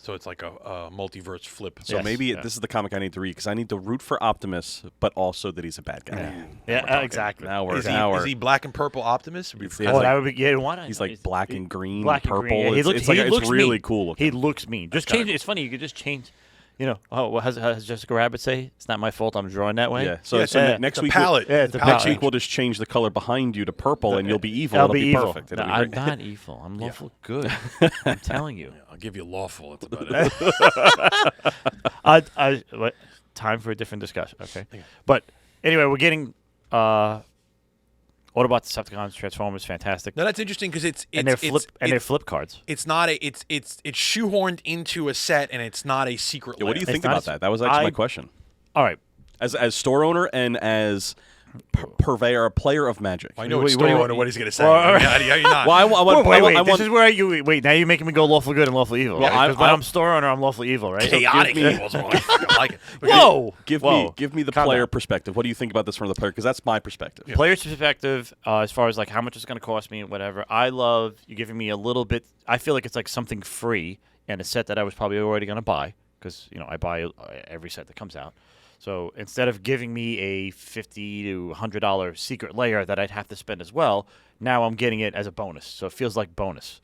So it's like a multiverse flip. So Yes. maybe Yeah. this is the comic I need to read because I need to root for Optimus, but also that he's a bad guy. Exactly. Now we're Is he black and purple Optimus? It's Oh, like- that would be why not? he's like black and green, black and purple. green. Yeah, he It's, looks, it's like he it's looks really mean. cool looking. He looks mean. Just change it. It's funny. You could just change. You know, what has Jessica Rabbit say? It's not my fault. I'm drawing that way. Yeah. So, Yeah, so yeah, next it's a week, palette. Yeah, it's a next palette. week we'll just change the color behind you to purple, and you'll be evil. I'll It'll be be evil. perfect. No, It'll be I'm great. not evil. I'm lawful good. I'm telling you. I'll give you lawful. That's about it. What, time for a different discussion. Okay. But anyway, we're getting Autobots, Decepticons, Transformers, fantastic. No, that's interesting because And they're flip cards. It's not a it's shoehorned into a set, and it's not a secret. Yeah, what do you lair. think not about as- that? That was actually my I- question. All right. As store owner and as purveyor, player of Magic. I know Wait, it's store wait, owner what he's going to say. Well, I mean, how do you not? Well, I want. Wait. I This want is where you wait. Now you're making me go lawful good and lawful evil. Well, Right? 'Cause when I- I'm store owner, I'm lawful evil, right? chaotic give me- evil is what I fucking like it. Whoa! give Whoa. me the Calm player down. perspective. What do you think about this from the player? Because that's my perspective. Player's perspective, as far as like how much it's going to cost me and whatever. I love you giving me a little bit. I feel like it's like something free and a set that I was probably already going to buy because I buy every set that comes out. So instead of giving me a $50 to $100 secret layer that I'd have to spend as well, now I'm getting it as a bonus. So it feels like bonus.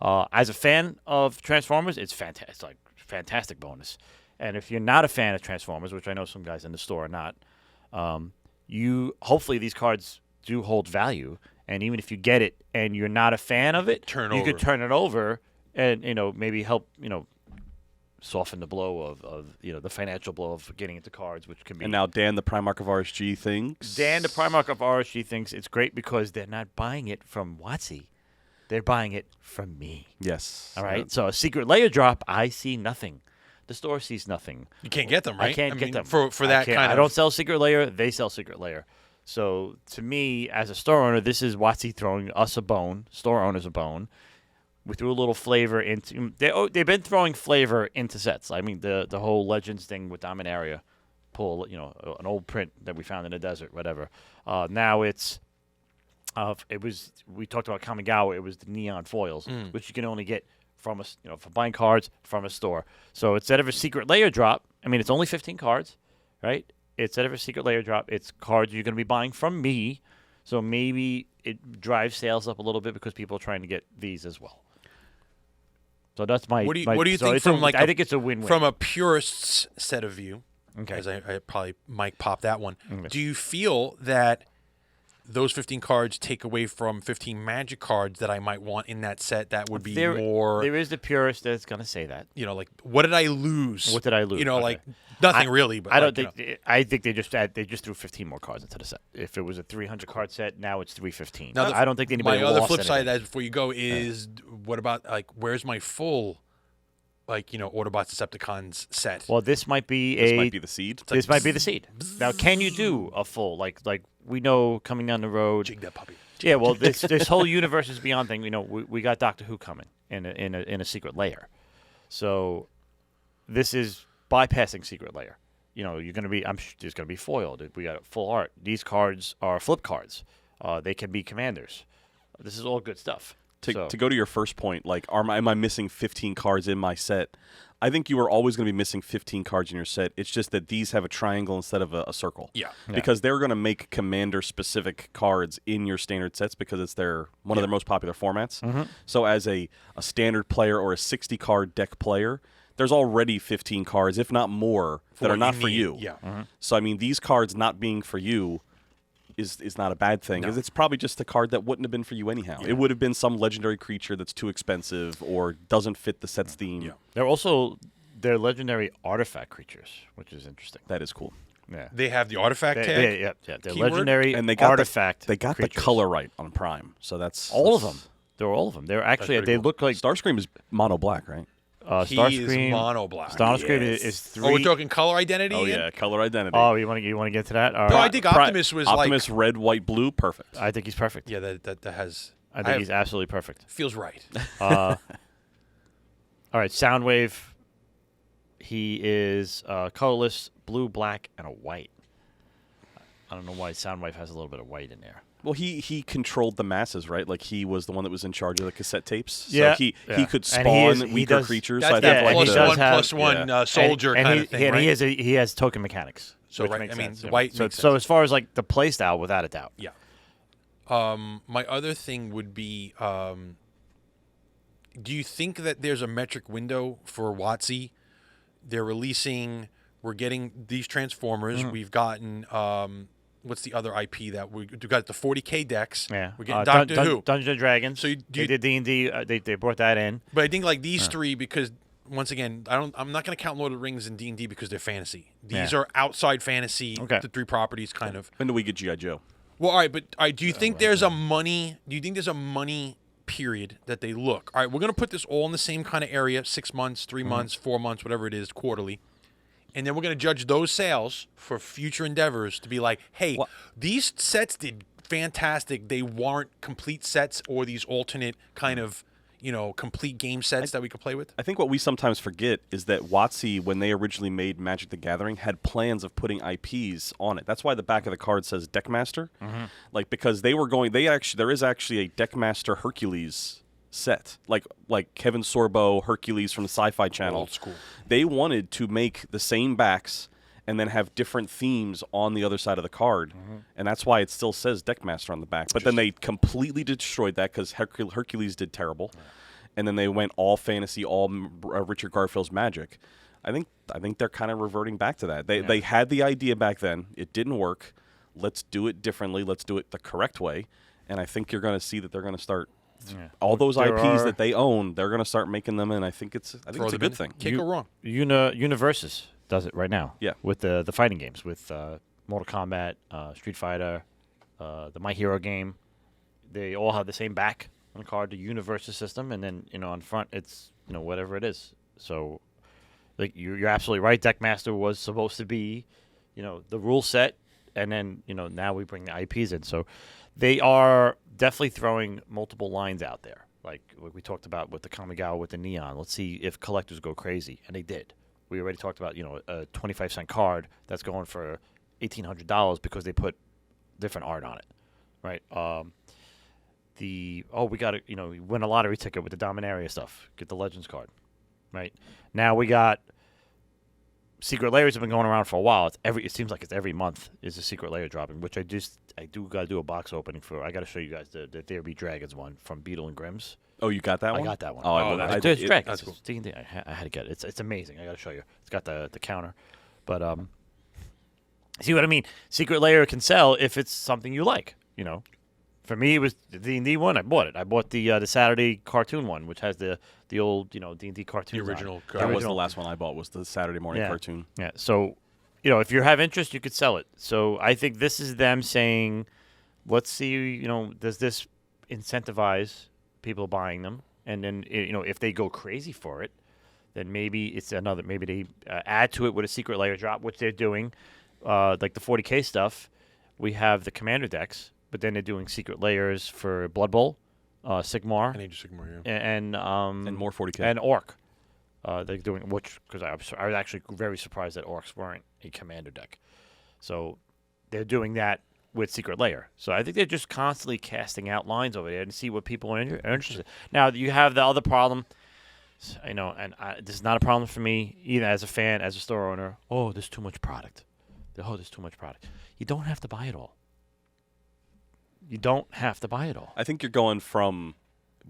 As a fan of Transformers, it's fantastic. It's like fantastic bonus. And if you're not a fan of Transformers, which I know some guys in the store are not, you hopefully these cards do hold value. And even if you get it and you're not a fan of it, Turn you over. could turn it over and maybe help soften the blow of the financial blow of getting into cards, which can be. And now Dan, the Primarch of RSG, thinks. Dan, the Primarch of RSG, thinks it's great because they're not buying it from WotC. They're buying it from me. Yes. All right. So a secret layer drop, I see nothing. The store sees nothing. You can't get them, right? I can't get mean, them for that I can't- kind of. I don't sell secret layer. They sell secret layer. So to me, as a store owner, this is WotC throwing us a bone, store owners a bone. We threw a little flavor into. They've been throwing flavor into sets. I mean, the whole Legends thing with Dominaria, pull an old print that we found in the desert, whatever. Now it's. We talked about Kamigawa. It was the neon foils, which you can only get from for buying cards from a store. So instead of a secret layer drop, I mean, it's only 15 cards, right? Instead of a secret layer drop, it's cards you're going to be buying from me. So maybe it drives sales up a little bit because people are trying to get these as well. So that's my. What do you so think it's from I think it's a win-win. from a purist's set of view? Okay. As I probably Mike popped that one. Okay. Do you feel that those 15 cards take away from 15 Magic cards that I might want in that set? That would be more. There is the purist that's going to say that. Like what did I lose? What did I lose? Okay. Like nothing really. But I don't like, think. I think they just threw 15 more cards into the set. If it was a 300 card set, now it's 315. Now I don't think anybody. My other lost flip side of anything. that, before you go, is what about where's my full, Autobots Decepticons set? Well, this might be This might be the seed. This might be the seed. Now, can you do a full like we know coming down the road? Jig that puppy. Yeah, well, this whole universe is beyond thing. We got Doctor Who coming in a secret layer, so this is bypassing secret layer. You're gonna be. There's gonna be foiled. We got full art. These cards are flip cards. They can be commanders. This is all good stuff. To go to your first point, like, am I missing 15 cards in my set? I think you are always going to be missing 15 cards in your set. It's just that these have a triangle instead of a circle. Yeah. Because they're going to make commander-specific cards in your standard sets because it's one of their most popular formats. So as a standard player or a 60-card deck player, there's already 15 cards, if not more, that are not for you. Yeah. So, I mean, these cards not being for you is not a bad thing, because it's probably just a card that wouldn't have been for you anyhow. It would have been some legendary creature that's too expensive or doesn't fit the set's theme. They're legendary artifact creatures, which is interesting. That is cool. Yeah. They have the artifact tag. Yeah. They're Keyword? legendary And they got artifact. They got creatures. the color right on Prime, so that's All of them. They're all of them. They're actually pretty they cool. look like Starscream is mono black, right? He Starscream. is mono black. Starscream Yes. is 3. Oh, we're talking color identity. Oh again? yeah, color identity. Oh, you want to get to that? All No, right. I think Optimus was Optimus red, white, blue, perfect. I think he's perfect. Yeah, that has. I think he's absolutely perfect. feels right. All right, Soundwave. He is colorless, blue, black, and a white. I don't know why Soundwave has a little bit of white in there. Well, he controlled the masses, right? Like he was the one that was in charge of the cassette tapes. So Yeah. he could And spawn weaker creatures. That's so I that think like he plus does one have- plus one yeah. soldier and kind he, of thing, and right? he has token mechanics. So, which right, makes I mean, sense, the yeah. white So makes so sense. as far as like the play style, without a doubt. Yeah. My other thing would be, do you think that there's a metric window for WotC? They're releasing. We're getting these Transformers. We've gotten. What's the other IP that we got? The 40K decks. Yeah, We're getting Doctor Who. Dungeons and Dragons. So they did D&D. They brought that in. But I think like these three, because once again, I'm not going to count Lord of the Rings and D&D because they're fantasy. These Yeah. are outside fantasy. Okay. The three properties, kind of. When do we get G.I. Joe? Well, all right, but do you think there's a money? Do you think there's a money period that they look? All right, we're going to put this all in the same kind of area: 6 months, 3 months, 4 months, whatever it is, quarterly. And then we're going to judge those sales for future endeavors to be like, hey, these sets did fantastic. They warrant complete sets or these alternate kind of, complete game sets that we could play with. I think what we sometimes forget is that WotC, when they originally made Magic the Gathering, had plans of putting IPs on it. That's why the back of the card says Deckmaster, like because there is actually a Deckmaster Hercules set, like Kevin Sorbo Hercules from the Sci-Fi Channel. Old school. They wanted to make the same backs and then have different themes on the other side of the card, and that's why it still says Deckmaster on the back. But then they completely destroyed that because Hercules did terrible, and then they went all fantasy, all Richard Garfield's Magic. I think they're kind of reverting back to that. They had the idea back then, it didn't work. Let's do it differently. Let's do it the correct way, and I think you're going to see that they're going to start. Yeah. All those IPs that they own, they're going to start making them, and I think it's a good thing. Can't go wrong. Universus does it right now. Yeah. With the fighting games, with Mortal Kombat, Street Fighter, the My Hero game, they all have the same back on the card, the Universus system, and then on front it's whatever it is. So, like you're absolutely right. Deckmaster was supposed to be, the rule set, and then now we bring the IPs in. So, they are definitely throwing multiple lines out there, like we talked about with the Kamigawa with the Neon. Let's see if collectors go crazy, and they did. We already talked about a 25-cent card that's going for $1,800 because they put different art on it, right? We got we win a lottery ticket with the Dominaria stuff. Get the Legends card, right? Now we got Secret Layers have been going around for a while. It seems like it's every month is a Secret Layer dropping, which I do got to do a box opening for. I got to show you guys the There Be Dragons one from Beetle and Grimm's. Oh, you got that one? I got that one. It's Dragons. That's cool. I had to get it. It's amazing. I got to show you. It's got the counter, but see what I mean? Secret Layer can sell if it's something you like. For me, it was the D&D one. I bought it. I bought the Saturday cartoon one, which has the old D&D cartoons. The original. That was the last one I bought. Was the Saturday morning cartoon? Yeah. So, if you have interest, you could sell it. So I think this is them saying, let's see. Does this incentivize people buying them? And then if they go crazy for it, then maybe it's another. Maybe they add to it with a Secret Layer drop, which they're doing, like the 40K stuff. We have the Commander decks. But then they're doing Secret Layers for Blood Bowl, Sigmar, And Age of Sigmar, And more 40K. and Orc. They're doing because I was actually very surprised that Orcs weren't a Commander deck. So they're doing that with Secret Layer. So I think they're just constantly casting out lines over there and see what people are interested in. Now you have the other problem, and this is not a problem for me either as a fan, as a store owner. Oh, there's too much product. There's too much product. You don't have to buy it all. You don't have to buy it all. I think you're going from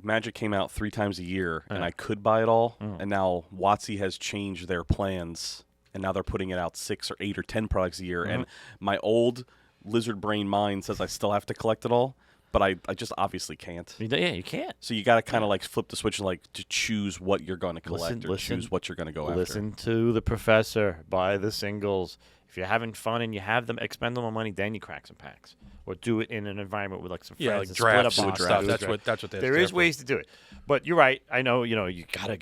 Magic came out 3 times a year, and I could buy it all, and now WotC has changed their plans, and now they're putting it out 6 or 8 or 10 products a year, and my old lizard brain mind says I still have to collect it all, but I just obviously can't. Yeah, you can't. So you got to kind of like flip the switch and like to choose what you're going to collect choose what you're going to go after. Listen to the professor. Buy the singles. If you're having fun and you have them expendable money, then you crack some packs. Or do it in an environment with like some friends. Yeah, like and drafts split and up stuff. boxes. That's what there is ways to do it. But you're right. I know, you gotta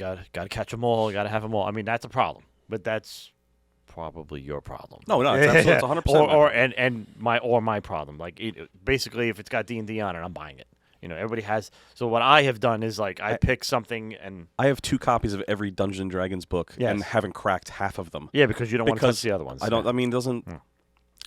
catch them all. You gotta have them all. I mean, that's a problem. But that's probably your problem. No, it's 100%. My problem. Like basically, if it's got D&D on it, I'm buying it. Everybody has. So what I have done is like I pick something and I have 2 copies of every Dungeons and Dragons book and haven't cracked half of them. Yeah, because you don't want to touch the other ones. I don't. I mean, doesn't.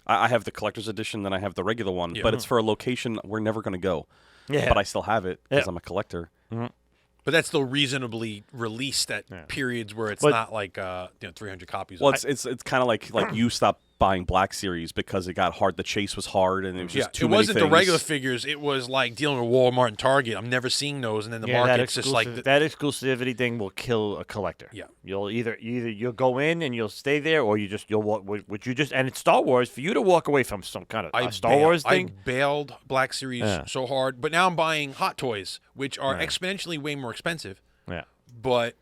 I have the collector's edition, then I have the regular one, but it's for a location we're never going to go. Yeah. But I still have it because I'm a collector. But that's still reasonably released at periods where it's not like 300 copies. Well, it's kind of like you stopped buying Black Series because it got hard. The chase was hard, and it was just too many things. It wasn't the regular figures. It was like dealing with Walmart and Target. I'm never seeing those, and then the market's just like that exclusivity thing will kill a collector. Yeah, you'll either you'll go in and you'll stay there, or you'll walk. And it's Star Wars for you to walk away from some kind of Star Wars thing. I bailed Black Series so hard, but now I'm buying Hot Toys, which are exponentially way more expensive. Yeah, but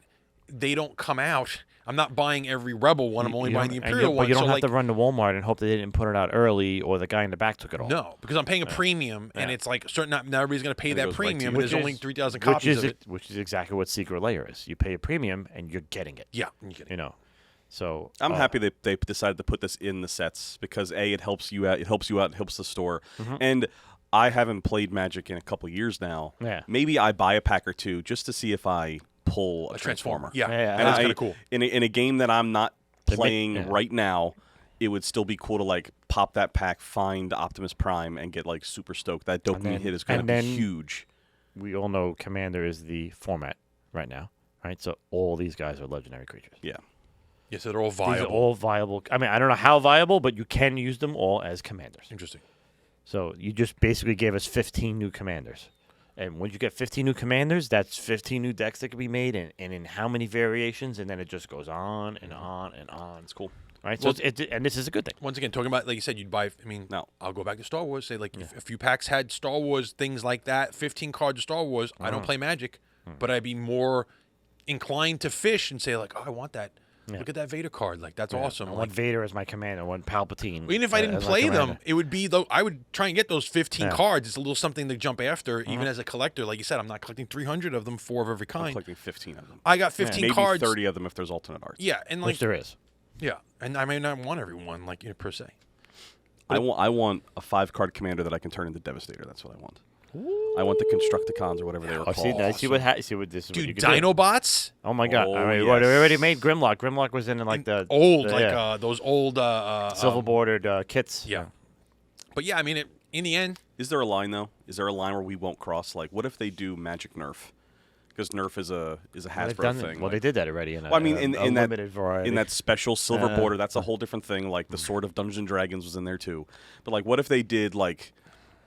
they don't come out. I'm not buying every Rebel one. I'm only buying the Imperial one. But you don't have to run to Walmart and hope they didn't put it out early, or the guy in the back took it all. No, because I'm paying a premium, and it's like not everybody's going to pay that premium. There's only 3,000 copies of it, which is exactly what Secret Lair is. You pay a premium, and you're getting it. Yeah, you're getting it. So I'm happy they decided to put this in the sets because it helps you out. It helps the store, and I haven't played Magic in a couple years now. Yeah, maybe I buy a pack or two just to see if I pull a Transformer. Yeah, that's kind of cool. In a game that I'm not playing right now, it would still be cool to like pop that pack, find Optimus Prime, and get like super stoked. That dopamine hit is going to be huge. We all know Commander is the format right now, right? So all these guys are legendary creatures. Yeah. Yes, they're all viable. These are all viable. I mean, I don't know how viable, but you can use them all as commanders. Interesting. So you just basically gave us 15 new commanders. And when you get 15 new commanders, that's 15 new decks that can be made, and in how many variations, and then it just goes on and on and on. It's cool. Right? So and this is a good thing. Once again, talking about, like you said, you'd buy, I'll go back to Star Wars, say, like, if a few packs had Star Wars, things like that, 15 cards of Star Wars, I don't play Magic, but I'd be more inclined to fish and say, like, oh, I want that. Yeah. Look at that Vader card. Like, that's awesome. I want Vader as my commander. I want Palpatine. Even if I didn't play them, it would be, though, I would try and get those 15 cards. It's a little something to jump after, even as a collector. Like you said, I'm not collecting 300 of them, 4 of every kind. I'm collecting 15 of them. I got 15 cards. Maybe 30 of them if there's alternate arts. Yeah. And like, which there is. Yeah. And I may not want every one, like, per se. I want a 5-card commander that I can turn into Devastator. That's what I want. Ooh. I want the Constructicons or whatever they were called. See what this is. Dude, what you can Dinobots? Do. Oh my God! Oh, I mean, we already made Grimlock. Grimlock was in like the old, those old silver bordered kits. Yeah. But yeah, I mean, in the end, is there a line though? Is there a line where we won't cross? Like, what if they do Magic Nerf? Because Nerf is a Hasbro thing. Well, they did that already in in that limited variety. In that special silver border, that's a whole different thing. Like the Sword of Dungeons and Dragons was in there too. But like, what if they did like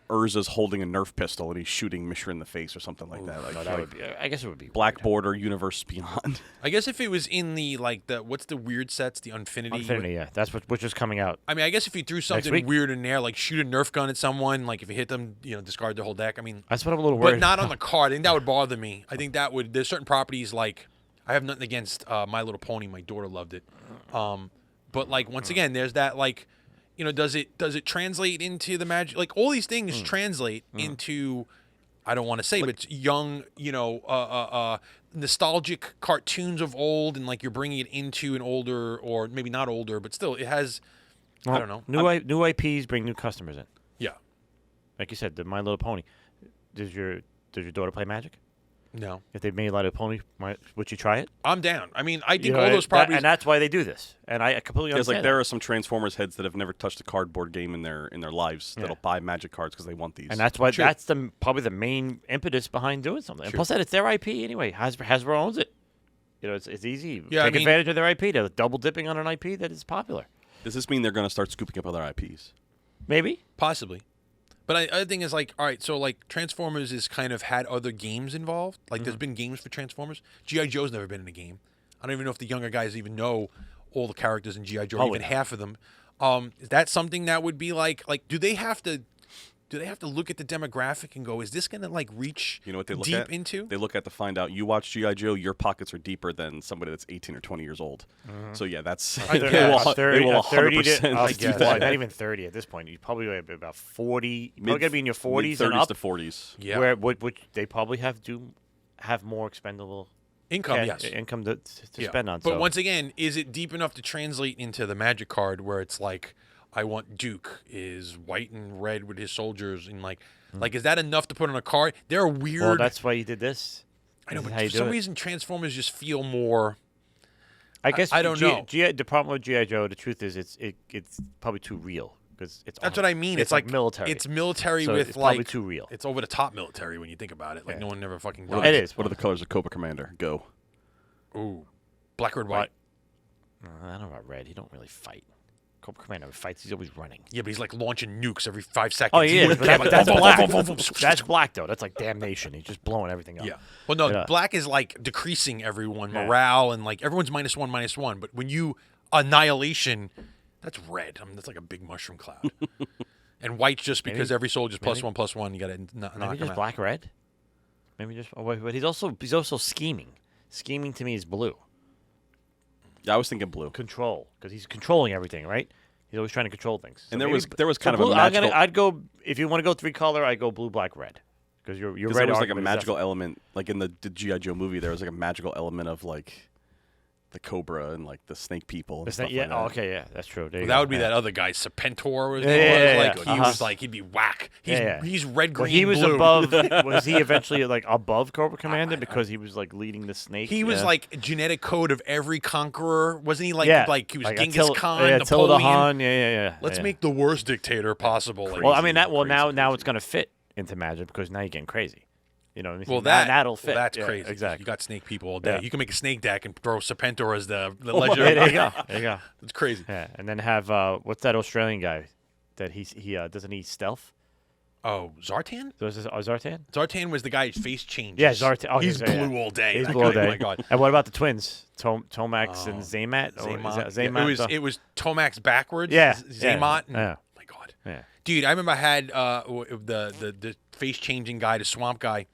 Urza's holding a Nerf pistol and he's shooting Mishra in the face or something like that? Like, that would be, I guess it would be Black Border Universe Beyond. I guess if it was in the what's the weird sets, the Infinity. Infinity, yeah, that's which is coming out. I mean, I guess if you threw something weird in there, like shoot a Nerf gun at someone, like if you hit them, discard their whole deck. I mean, that's what I'm a little worried. But not on the card. I think that would bother me. I think that would. There's certain properties like I have nothing against My Little Pony. My daughter loved it. But like once again, there's that like. Does it translate into the Magic? Like all these things translate into, I don't want to say, but it's young, nostalgic cartoons of old, and like you're bringing it into an older, or maybe not older, but still it has. I don't know. New IPs bring new customers in. Yeah. Like you said, the My Little Pony. Does your daughter play Magic? No. If they made My Little Pony, would you try it? I'm down. I mean, I think all those properties, and that's why they do this. And I completely understand. Like there are some Transformers heads that have never touched a cardboard game in their lives that'll buy Magic cards because they want these. And that's why that's probably the main impetus behind doing something. And plus, that it's their IP anyway. Hasbro owns it. It's easy. Take advantage of their IP. They're double dipping on an IP that is popular. Does this mean they're going to start scooping up other IPs? Maybe, possibly. But the other thing is, like, all right, so, like, Transformers has kind of had other games involved. Like, there's been games for Transformers. G.I. Joe's never been in a game. I don't even know if the younger guys even know all the characters in G.I. Joe, even half of them. Is that something that would be, like, do they have to look at the demographic and go, is this going to, like, reach what they look deep at? into? They look at to find out, you watch G.I. Joe, your pockets are deeper than somebody that's 18 or 20 years old. So, yeah, that's... they will 100% do that. Not even 30 at this point. You probably have about 40. You're probably going to be in your 40s and up. to 40s. Yeah. Where which they probably have more expendable... Income to spend on. But once again, is it deep enough to translate into the Magic card where it's like... I want Duke is white and red with his soldiers, and like is that enough to put on a card? They're weird. Well, that's why you did this. I know, but for some reason, Transformers just feel more. I guess I don't know. The problem with GI Joe, the truth is, it's probably too real. because it's. That's what I mean. It's like military. It's military So with it's like probably too real. It's over the top military when you think about it. Like no one never fucking does. It is. What are the colors of Cobra Commander? Go. Ooh, black, red, white. I don't know about red. He don't really fight. Cobra Commander fights. He's always running. Yeah, but he's like launching nukes every 5 seconds. Oh yeah, He- but that's black. That's black though. That's like damnation. He's just blowing everything up. Yeah. Well, no, Yeah. black is like decreasing everyone morale and like everyone's -1. But when you annihilation, that's red. I mean, that's like a big mushroom cloud. And white's just because every soldier's +1/+1. You got to knock Maybe them just out. black red. Maybe just. Oh, but he's also scheming. Scheming to me is blue. Yeah, I was thinking blue. Control, because he's controlling everything, right? He's always trying to control things. And So there was kind of blue, a magical. I'd go if you want to go 3-color. I go blue, black, red, because your red there was like a argument is magical element, like in the G.I. Joe movie. There was like a magical element of like the Cobra and like the snake people. And stuff yeah. like that. Oh, okay. Yeah, that's true. There you That go. would be Yeah. that other guy, Serpentor. Was Yeah, like yeah. he was like he'd be whack. He's red, green, Well, he was blue. above. Was he eventually like above Cobra Commander because he was like leading the snake? He was like genetic code of every conqueror, wasn't he? Like he was like Genghis Khan, yeah, Napoleon. Han, yeah. Let's make the worst dictator possible. Like, Well, I mean that. Well, now it's gonna fit into Magic because now you're getting crazy. You know what I mean? well, that'll fit. Well, that's Yeah, crazy. Exactly. You got snake people all day. Yeah. You can make a snake deck and throw Serpentor as the Yeah, legendary. there you go. There you go. It's crazy. Yeah, and then have what's that Australian guy that he doesn't he stealth? Oh, Zartan? Zartan? Zartan was the guy whose face changed. Yeah, Zartan. Oh, He's yeah. blue all day. He's That blue all guy, day. Oh my god. And what about the twins, Tomax and Zaymat? Zaymot. It was Tomax backwards. Yeah, Zaymot. yeah. And, my god. Yeah. Dude, I remember I had the face changing guy, the swamp guy,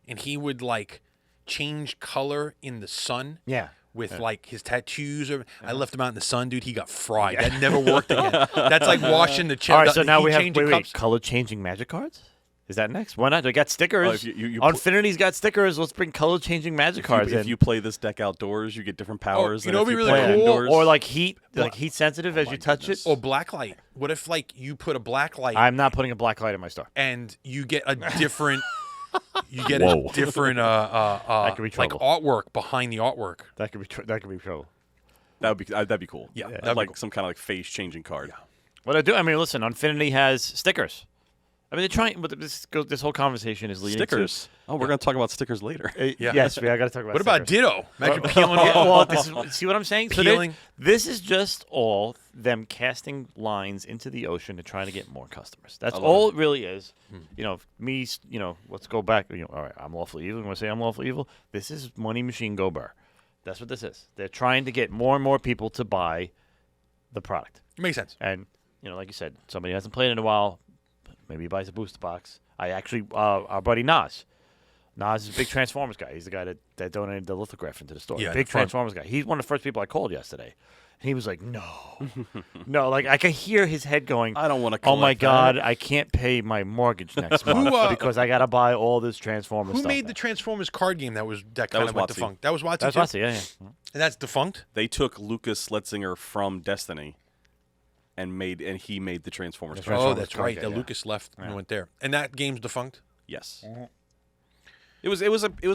and he would like change color in the sun. Yeah. With like his tattoos, I left him out in the sun, dude. He got fried. That never worked again. That's like washing the All right, so now heat we have changing wait, cups. color changing Magic cards. Is that next? Why not? They got stickers. you Infinity's got stickers. Let's bring color changing Magic cards in. If you play this deck outdoors, you get different powers. you than know if what'd be you really play it cool? indoors. or like heat sensitive as my you touch goodness. it. Or black light. What if like you put a black light I'm not putting a black light in my star. and you get a different you get Whoa. a different could be like trouble. artwork behind the artwork. That could be trouble. that'd be cool. Yeah, I'd that'd be like cool. some kind of like face changing card. What I do? I mean, listen. Infinity has stickers. I mean, they're trying. But this whole conversation is leading Stickers. Oh, we're gonna talk about stickers later. to. Yeah. Yes, we got to talk about. What about stickers. Ditto? Imagine peeling Yeah, off. well, see what I'm saying? Peeling. This is just all them casting lines into the ocean to try to get more customers. That's love all it really is. You know, me. You know, let's go back. You know, all right, I'm lawfully evil. You want to say I'm lawfully evil? This is money machine go burr. That's what this is. They're trying to get more and more people to buy the product. Makes sense. And you know, like you said, somebody hasn't played in a while. Maybe he buys a booster box. I actually, our buddy Nas is a big Transformers guy. He's the guy that donated the lithograph into the store. Yeah, Big the front. Transformers guy. He's one of the first people I called yesterday. And he was like, no. No, like I could hear his head going, I don't want to. oh my God, I can't pay my mortgage next month because I got to buy all this Transformers Who stuff. made the Transformers card game that kind was of went WotC. defunct? That was WotC. That's too? Rossi, yeah. And that's defunct? They took Lucas Letzinger from Destiny, and he made the Transformers. card. Oh, Transformers that's card right. game, That yeah. Lucas left and went there. And that game's defunct? Yes. It was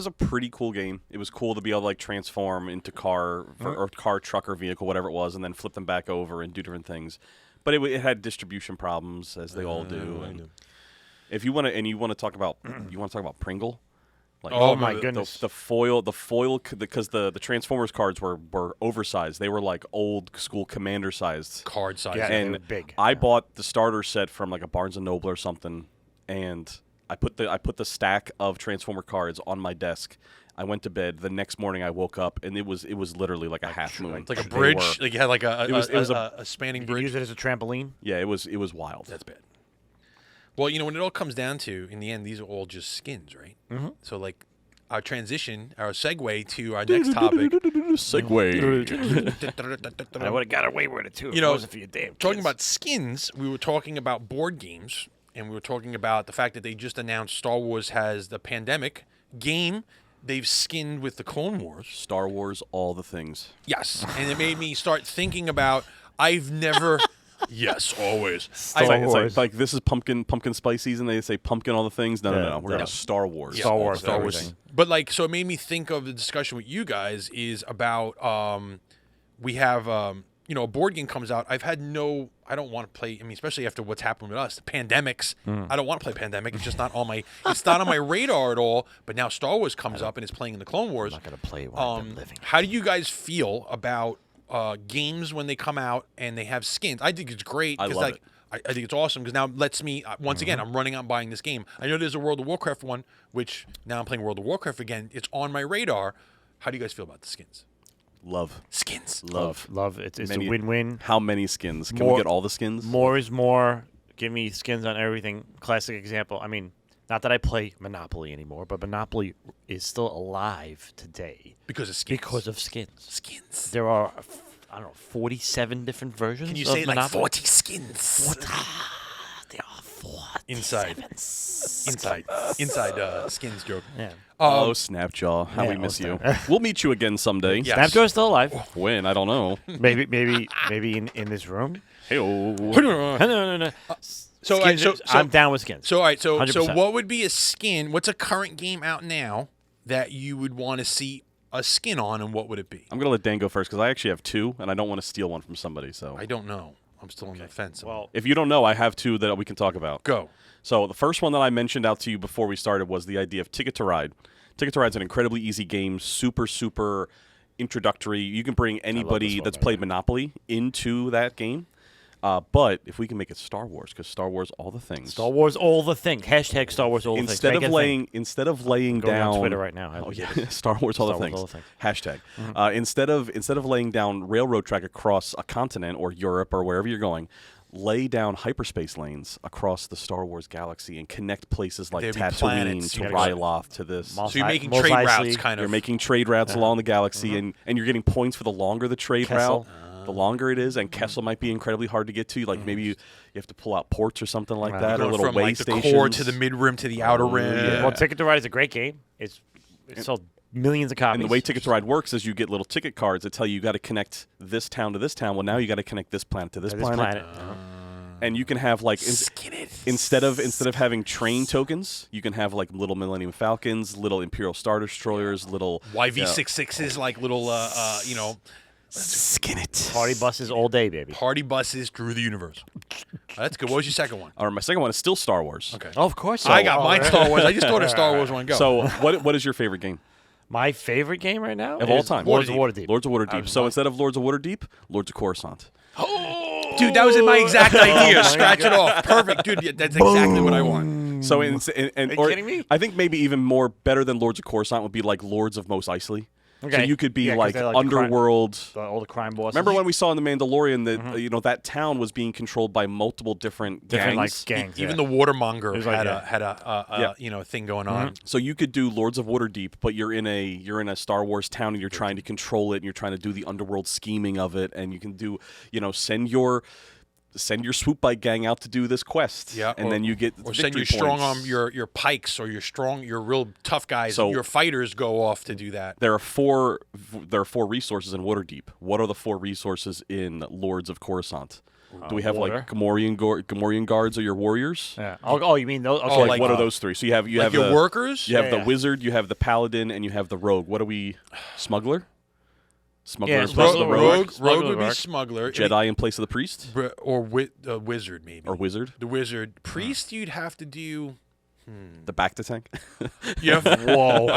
a pretty cool game. It was cool to be able to like transform into car truck or vehicle, whatever it was, and then flip them back over and do different things. But it had distribution problems, as they all do. And if you want to talk about Pringle. Like, Oh, my the- goodness. The foil, because the Transformers cards were oversized. They were like old school commander sized. Card size. Yeah, they And were big. I bought the starter set from like a Barnes and Noble or something, and I put the stack of Transformer cards on my desk. I went to bed. The next morning, I woke up, and it was literally like a half moon. It's like a They bridge. were- Like you had like It was a spanning You can bridge. use it as a trampoline. Yeah, it was wild. That's bad. Well, you know, when it all comes down to, in the end, these are all just skins, right? Mm-hmm. So, like, our segue to our next topic. Segway. I would have got away with it too. You if know, it wasn't for your damn Talking kids. about skins, we were talking about board games, and we were talking about the fact that they just announced Star Wars has the Pandemic game. They've skinned with the Clone Wars. Star Wars, all the things. Yes, and it made me start thinking about I've never. Yes, always. It's like this is pumpkin spice season. They say pumpkin all the things. No, Yeah, we're gonna Star Wars. Star Wars, Star Wars. everything. But like, so it made me think of the discussion with you guys is about we have a board game comes out, I don't want to play. I mean, especially after what's happened with us, pandemics. I don't want to play Pandemic. It's just not on my. It's not on my radar at all. But now Star Wars comes up and it's playing in the Clone Wars. I'm not gonna play while I'm living. How do you guys feel about games when they come out and they have skins? I think it's great because like I think it's awesome because now it lets me once again I'm running out and buying this game. I know there's a World of Warcraft one, which now I'm playing World of Warcraft again. It's on my radar. How do you guys feel about the skins? Love. Skins. Love. It's a win-win. How many skins? Can we get all the skins? More is more. Give me skins on everything. Classic example. I mean, not that I play Monopoly anymore, but Monopoly is still alive today. Because of skins. Because of skins. Skins. There are, I don't know, 47 different versions. Can you of say Monopoly? like 40 skins? There are 40. Inside skins joke. Yeah. Oh, Snapjaw, how we miss you. We'll meet you again someday. Yes. Snapjaw's still alive. When? I don't know. Maybe in this room. Hey-oh. No. So I'm down with skins. So all right, so 100%. what would be a skin? What's a current game out now that you would want to see a skin on, and what would it be? I'm going to let Dan go first because I actually have two, and I don't want to steal one from somebody. So I don't know. I'm still on the fence. Well, if you don't know, I have two that we can talk about. Go. So the first one that I mentioned out to you before we started was the idea of Ticket to Ride. Ticket to Ride is an incredibly easy game, super introductory. You can bring anybody that's played Monopoly into that game. But if we can make it Star Wars, because Star Wars, all the things. Star Wars, all the things. Hashtag Star Wars, all the things. Instead of laying Going down on Twitter right now. Oh yeah, Star Wars, all the things. Hashtag. Instead of laying down railroad track across a continent or Europe or wherever you're going, lay down hyperspace lanes across the Star Wars galaxy and connect places like Tatooine to Ryloth to this. So you're making trade routes, kind of. You're making trade routes along the galaxy, and you're getting points for the longer the trade route. The longer it is, and Kessel might be incredibly hard to get to. Like maybe you have to pull out ports or something like that, or little from way like stations. the core to the mid rim to the outer rim. Yeah. Well, Ticket to Ride is a great game. It's sold millions of copies. And the way Ticket to Ride works is you get little ticket cards that tell you got to connect this town to this town. Well, now you got to connect this planet to this planet. And you can have like instead of having train tokens, you can have like little Millennium Falcons, little Imperial Star Destroyers, little YV-66s, like little skin it. Party buses all day, baby. Party buses through the universe. That's good. What was your second one? Or my second one is still Star Wars. Okay. Oh, of course. I got mine Star Wars. I just thought of Star Wars one. Go. So what is your favorite game My favorite game right now of all time? Lords of Waterdeep. Lords of Waterdeep. So instead of Lords of Waterdeep, Lords of Coruscant. Dude, that was in my exact idea. Scratch it off. Perfect. Dude, that's exactly what I want. So Are you kidding me? I think maybe even more better than Lords of Coruscant would be like Lords of Mos Eisley. Okay. So you could be 'cause like they're Underworld. all the crime bosses. Remember when we saw in The Mandalorian that that town was being controlled by multiple different gangs? like gangs. Even the Watermonger like had a thing going on. So you could do Lords of Waterdeep, but you're in a Star Wars town and you're trying to control it and you're trying to do the underworld scheming of it, and you can do send your swoop bike gang out to do this quest. Yeah, and then you get or send your strong arm your pikes or your real tough guys. So your fighters go off to do that. There are four resources in Waterdeep. What are the 4 resources in Lords of Coruscant? Do we have water. like Gamorrean guards or your warriors? Yeah. Oh, you mean those? Okay. So what are those 3? So you have your the workers. You have the wizard, you have the paladin, and you have the rogue. What are we? Smuggler. Smuggler is the rogue. Rogue would be smuggler. Jedi in place of the priest, or wizard maybe. Or wizard. The wizard. Priest, you'd have to do the back to tank. Yeah. Whoa.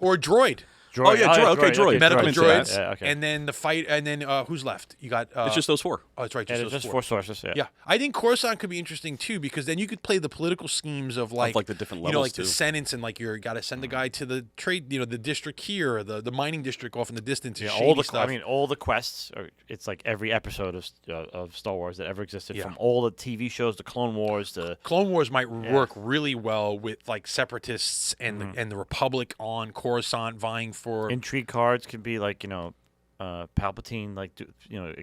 Or droid. Droid. Oh yeah, droid. Okay, droid. Medical droids. Yeah, okay. And then the fight. And then who's left? You got. It's just those 4. Oh, that's right. Just 4 sources. Yeah. Yeah, I think Coruscant could be interesting too because then you could play the political schemes of like the different levels like the senates and like you got to send the guy to the trade, the district here, or the mining district off in the distance. Yeah, stuff. all the quests. It's like every episode of Star Wars that ever existed, from all the TV shows, the Clone Wars, to Clone Wars might work really well with like separatists and the Republic on Coruscant vying for intrigue cards. Could be like Palpatine, like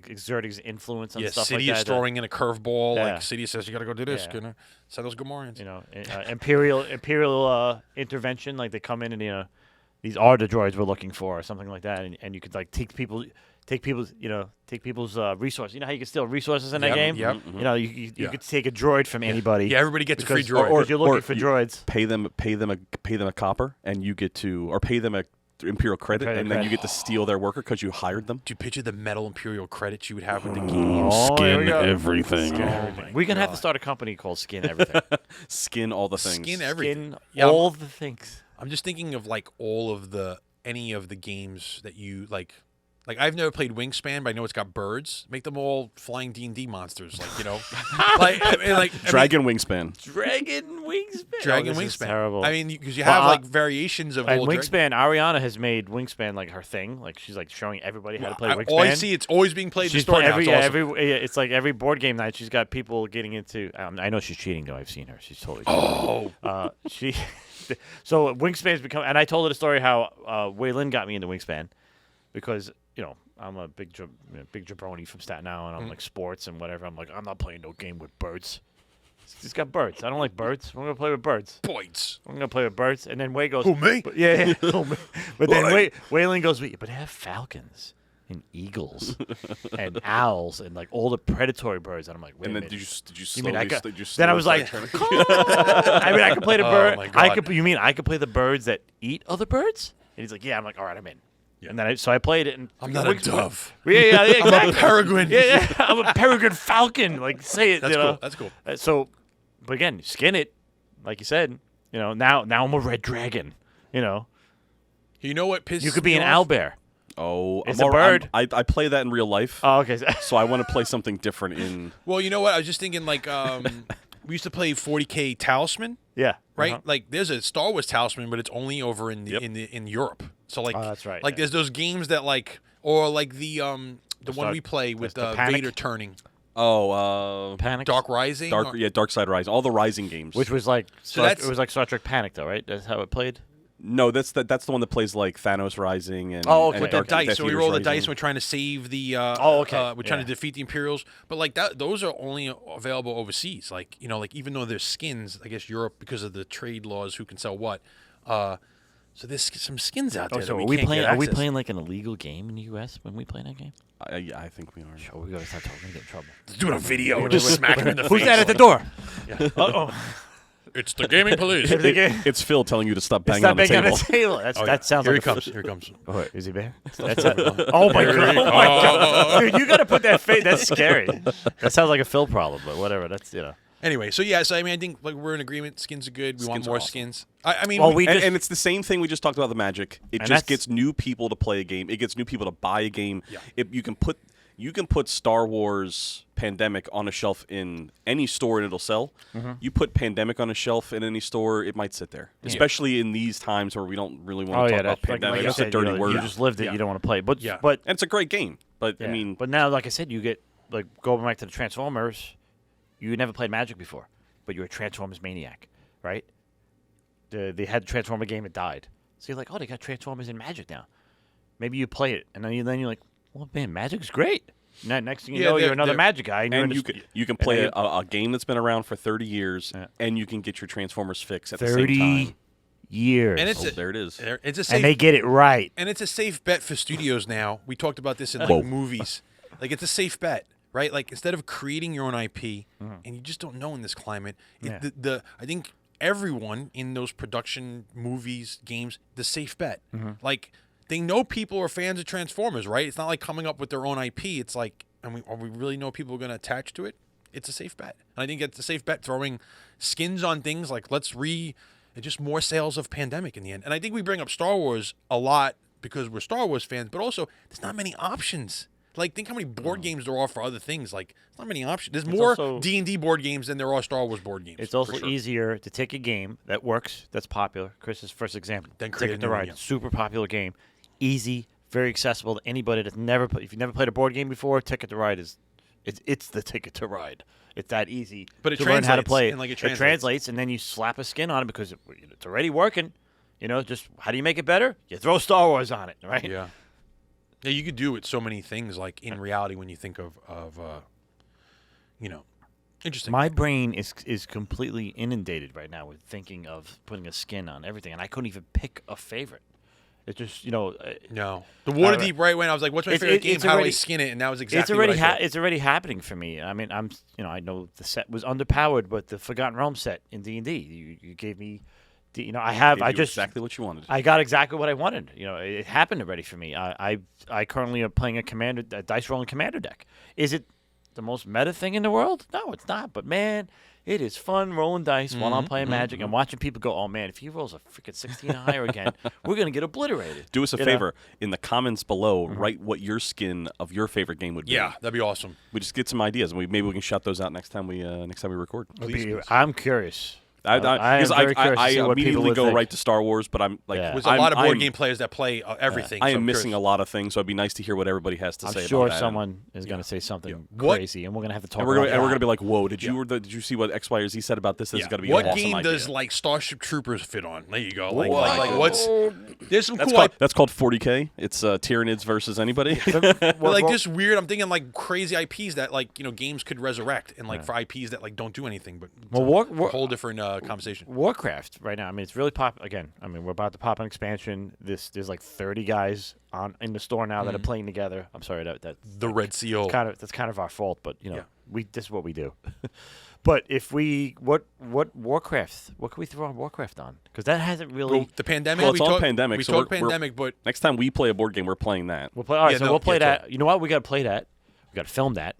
exerting his influence on stuff like that. Sidious throwing in a curveball, like Sidious says, you got to go do this. Send those Gamorreans. Imperial intervention, like they come in and these are the droids we're looking for, or something like that, and you could like take people's resources. You know how you can steal resources in that game? Yep. You could take a droid from anybody. Yeah, everybody gets a free droid. Or you're looking for droids. Pay them a copper, and you get to, or pay them a Imperial credit, Credit, and then you credit. get to steal their worker because you hired them. Do you picture the metal Imperial credits you would have with the game? Oh, there we go. everything. Skin everything. We're gonna have to start a company called Skin Everything. Skin all the things. Skin everything. Skin Yeah, all the things. I'm just thinking of like any of the games that you like. Like I've never played Wingspan, but I know it's got birds. Make them all flying D&D monsters, like Dragon Wingspan. Dragon Wingspan. Dragon This is Wingspan. terrible. I mean, because you have like variations of and old Wingspan. Ariana has made Wingspan like her thing. Like she's like showing everybody how to play Wingspan. All I see, it's always being played in the She's store play now. it's like every board game night. She's got people getting into. I know she's cheating though. I've seen her. She's totally. Cheating. Oh, She. So Wingspan's become, and I told her the story how Waylon got me into Wingspan, because I'm a big jabroni from Staten Island. I'm like sports and whatever. I'm like, I'm not playing no game with birds. It's got birds. I don't like birds. I'm gonna play with birds. points. I'm gonna play with birds. And then Way goes, Who, me? But, yeah. But then Waylon goes, but they have falcons and eagles and owls and like all the predatory birds. And I'm like, wait And a then minute. did you You mean slowly? then I was like, I mean, I could play the bird. my God. You mean I could play the birds that eat other birds? And he's like, yeah. I'm like, all right, I'm in. Yeah. And then I played it. And I'm not a dove. Yeah, exactly. I'm a peregrine. Yeah, I'm a peregrine falcon. Like, say it. That's you know? cool. That's cool. So, but again, skin it, like you said. Now I'm a red dragon. You know what pisses You could be me an off? owlbear. Oh, It's a bird. I play that in real life, Oh, okay. so I want to play something different in. Well, you know what? I was just thinking, like, we used to play 40K Talisman, Yeah. right? Uh-huh. Like, there's a Star Wars Talisman, but it's only over in Yep. in Europe. So, like, Oh, that's right, Like, yeah. there's those games that like, or like the one Dark- we play with the Panic? Vader turning, Panic. Dark Rising. or- Dark Side Rising, all the Rising games. Which was like that's- it was like Star Trek Panic, though, right? That's how it played. No, that's the one that plays like Thanos Rising and Oh, okay. and with the Dark dice. Death So we Eaters roll the Rising. dice and we're trying to save the. Okay. We're trying to Yeah. defeat the Imperials, but like that, those are only available overseas. Like like even though there's skins, I guess Europe because of the trade laws, who can sell what. So there's some skins out there. So that are we can't playing? get Are we access. playing like an illegal game in the U.S. when we play that game? I think we are. Oh, we gotta start talking. We get in trouble. Doing a video, just smack him in the Who's face. that at the door? Uh-oh. It's the gaming police. It's Phil telling you to stop banging Stop on the banging table. on the table. That sounds Here like he a comes. Here he comes. Oh, wait, is he there? Oh my god! Oh my god! Dude, you gotta put that face. That's scary. That sounds like a Phil problem, but whatever. That's Anyway, so yeah, so I mean, I think like we're in agreement. Skins are good. We want Skins are more awesome. skins. I mean, Well, we And, just and it's the same thing we just talked about the Magic. It And just that's- gets new people to play a game. It gets new people to buy a game. Yeah. You can put Star Wars Pandemic on a shelf in any store and it'll sell. Mm-hmm. You put Pandemic on a shelf in any store, it might sit there. Especially in these times where we don't really want to talk about that's Pandemic. like It's I a said, dirty word. You just lived it. Yeah. You don't want to play. But Yeah. but And it's a great game. But I yeah. mean, but now, like I said, you get like going back to the Transformers. You never played Magic before, but you're a Transformers maniac, right? They had the Transformer game, it died. So you're like, oh, they got Transformers in Magic now. Maybe you play it, and then you're like, well, man, Magic's great. Next thing you know, you're another Magic guy. And you can play then a game that's been around for 30 years, Yeah. and you can get your Transformers fix at the same 30 time. years. And it's Oh, there it is. it's a safe and they get it right. And it's a safe bet for studios now. We talked about this in like Whoa. movies. Like it's a safe bet, right? Like instead of creating your own IP, and you just don't know in this climate, Yeah. I think everyone in those production movies, games, the safe bet. Like they know people are fans of Transformers, right? It's not like coming up with their own IP. It's like, are we really know people are going to attach to it? It's a safe bet. And I think it's a safe bet throwing skins on things like it's just more sales of Pandemic in the end. And I think we bring up Star Wars a lot because we're Star Wars fans, but also there's not many options. Like, think how many board games there are for other things. Like, there's not many options. There's more also- D&D board games than there are Star Wars board games. It's for also sure. easier to take a game that works, that's popular. Chris's first example. Then create a Ticket to new one, Ride, yeah. super popular game, easy, very accessible to anybody that's never. If you've never played a board game before, Ticket to Ride is, it's the Ticket to Ride. It's that easy. But it to learn how to translates, play it. and, like, it It translates, and then you slap a skin on it because it's already working. Just how do you make it better? You throw Star Wars on it, right? Yeah. Yeah, you could do it so many things, like, in reality when you think of interesting. My brain is completely inundated right now with thinking of putting a skin on everything, and I couldn't even pick a favorite. It's just No. The Waterdeep right when I was like, what's my favorite game? it's How do I already- skin it? And that was exactly it's already what I thought. it's already happening for me. I mean, I know the set was underpowered, but the Forgotten Realms set in D&D, you gave me You know, I just exactly what you wanted. I got exactly what I wanted. You know, it happened already for me. I currently am playing a dice rolling commander deck. Is it the most meta thing in the world? No, it's not. But man, it is fun rolling dice while I'm playing Magic and watching people go, oh man, if he rolls a freaking 16 or higher again, we're gonna get obliterated. Do us a favor in the comments below. Write what your skin of your favorite game would be. Yeah, that'd be awesome. We just get some ideas, and maybe we can shout those out next time we record. I'm curious. I immediately go right to Star Wars, but I'm like, there's a lot of board game players that play everything. I so am missing a lot of things, so it'd be nice to hear what everybody has to say. I'm sure about that. someone is going to say something crazy, and we're going to have to talk. And we're going to be like, "Whoa, did you see what X, Y, or Z said about this? This is going to be what an awesome game idea. does like Starship Troopers fit on? There you go. Like what's there's some that's cool. That's called 40K. It's Tyranids versus anybody. Like this weird. I'm thinking like crazy IPs that like games could resurrect, and like for IPs that like don't do anything, but it's a whole different conversation. Warcraft right now. I mean, it's really pop again. I mean, we're about to pop an expansion. There's like 30 guys in the store now that are playing together. I'm sorry that the Red Seal. That's kind of our fault, but this is what we do. But if we what Warcraft, what can we throw on Warcraft on? Because that hasn't really. Well, the pandemic. Well, it's on pandemic. We so talked pandemic, but next time we play a board game, we're playing that. We'll play. All right, we'll play that. You know what? We got to play that. We got to film that,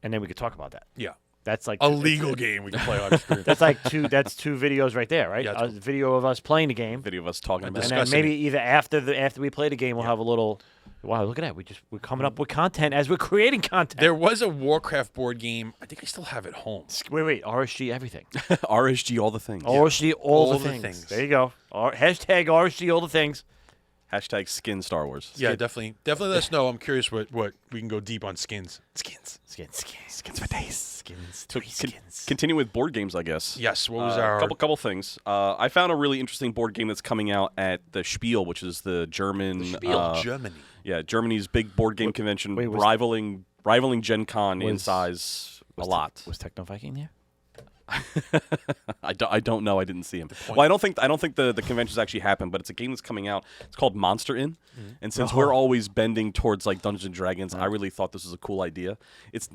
and then we could talk about that. Yeah. That's like a legal game we can play on screen. That's like two videos right there, right? Yeah, A video of us playing the game, video of us talking about it. And then maybe either after we play the game, we'll have a little. Wow, look at that! We're coming up with content as we're creating content. There was a Warcraft board game. I think I still have it home. Wait, RSG everything. RSG all the things. RSG all the things. There you go. Hashtag RSG all the things. Hashtag skin Star Wars. Yeah, definitely let us know. I'm curious what we can go deep on skins. Skins for days. Skins. Continue with board games, I guess. Yes. What was our couple things? I found a really interesting board game that's coming out at the Spiel, which is the German. Germany. Yeah, Germany's big board game convention, rivaling Gen Con in size a lot. Was Techno Viking there? I don't know. I didn't see him. Well, I don't think the convention's actually happened, but it's a game that's coming out. It's called Monster Inn, and since we're always bending towards like Dungeons and Dragons, I really thought this was a cool idea.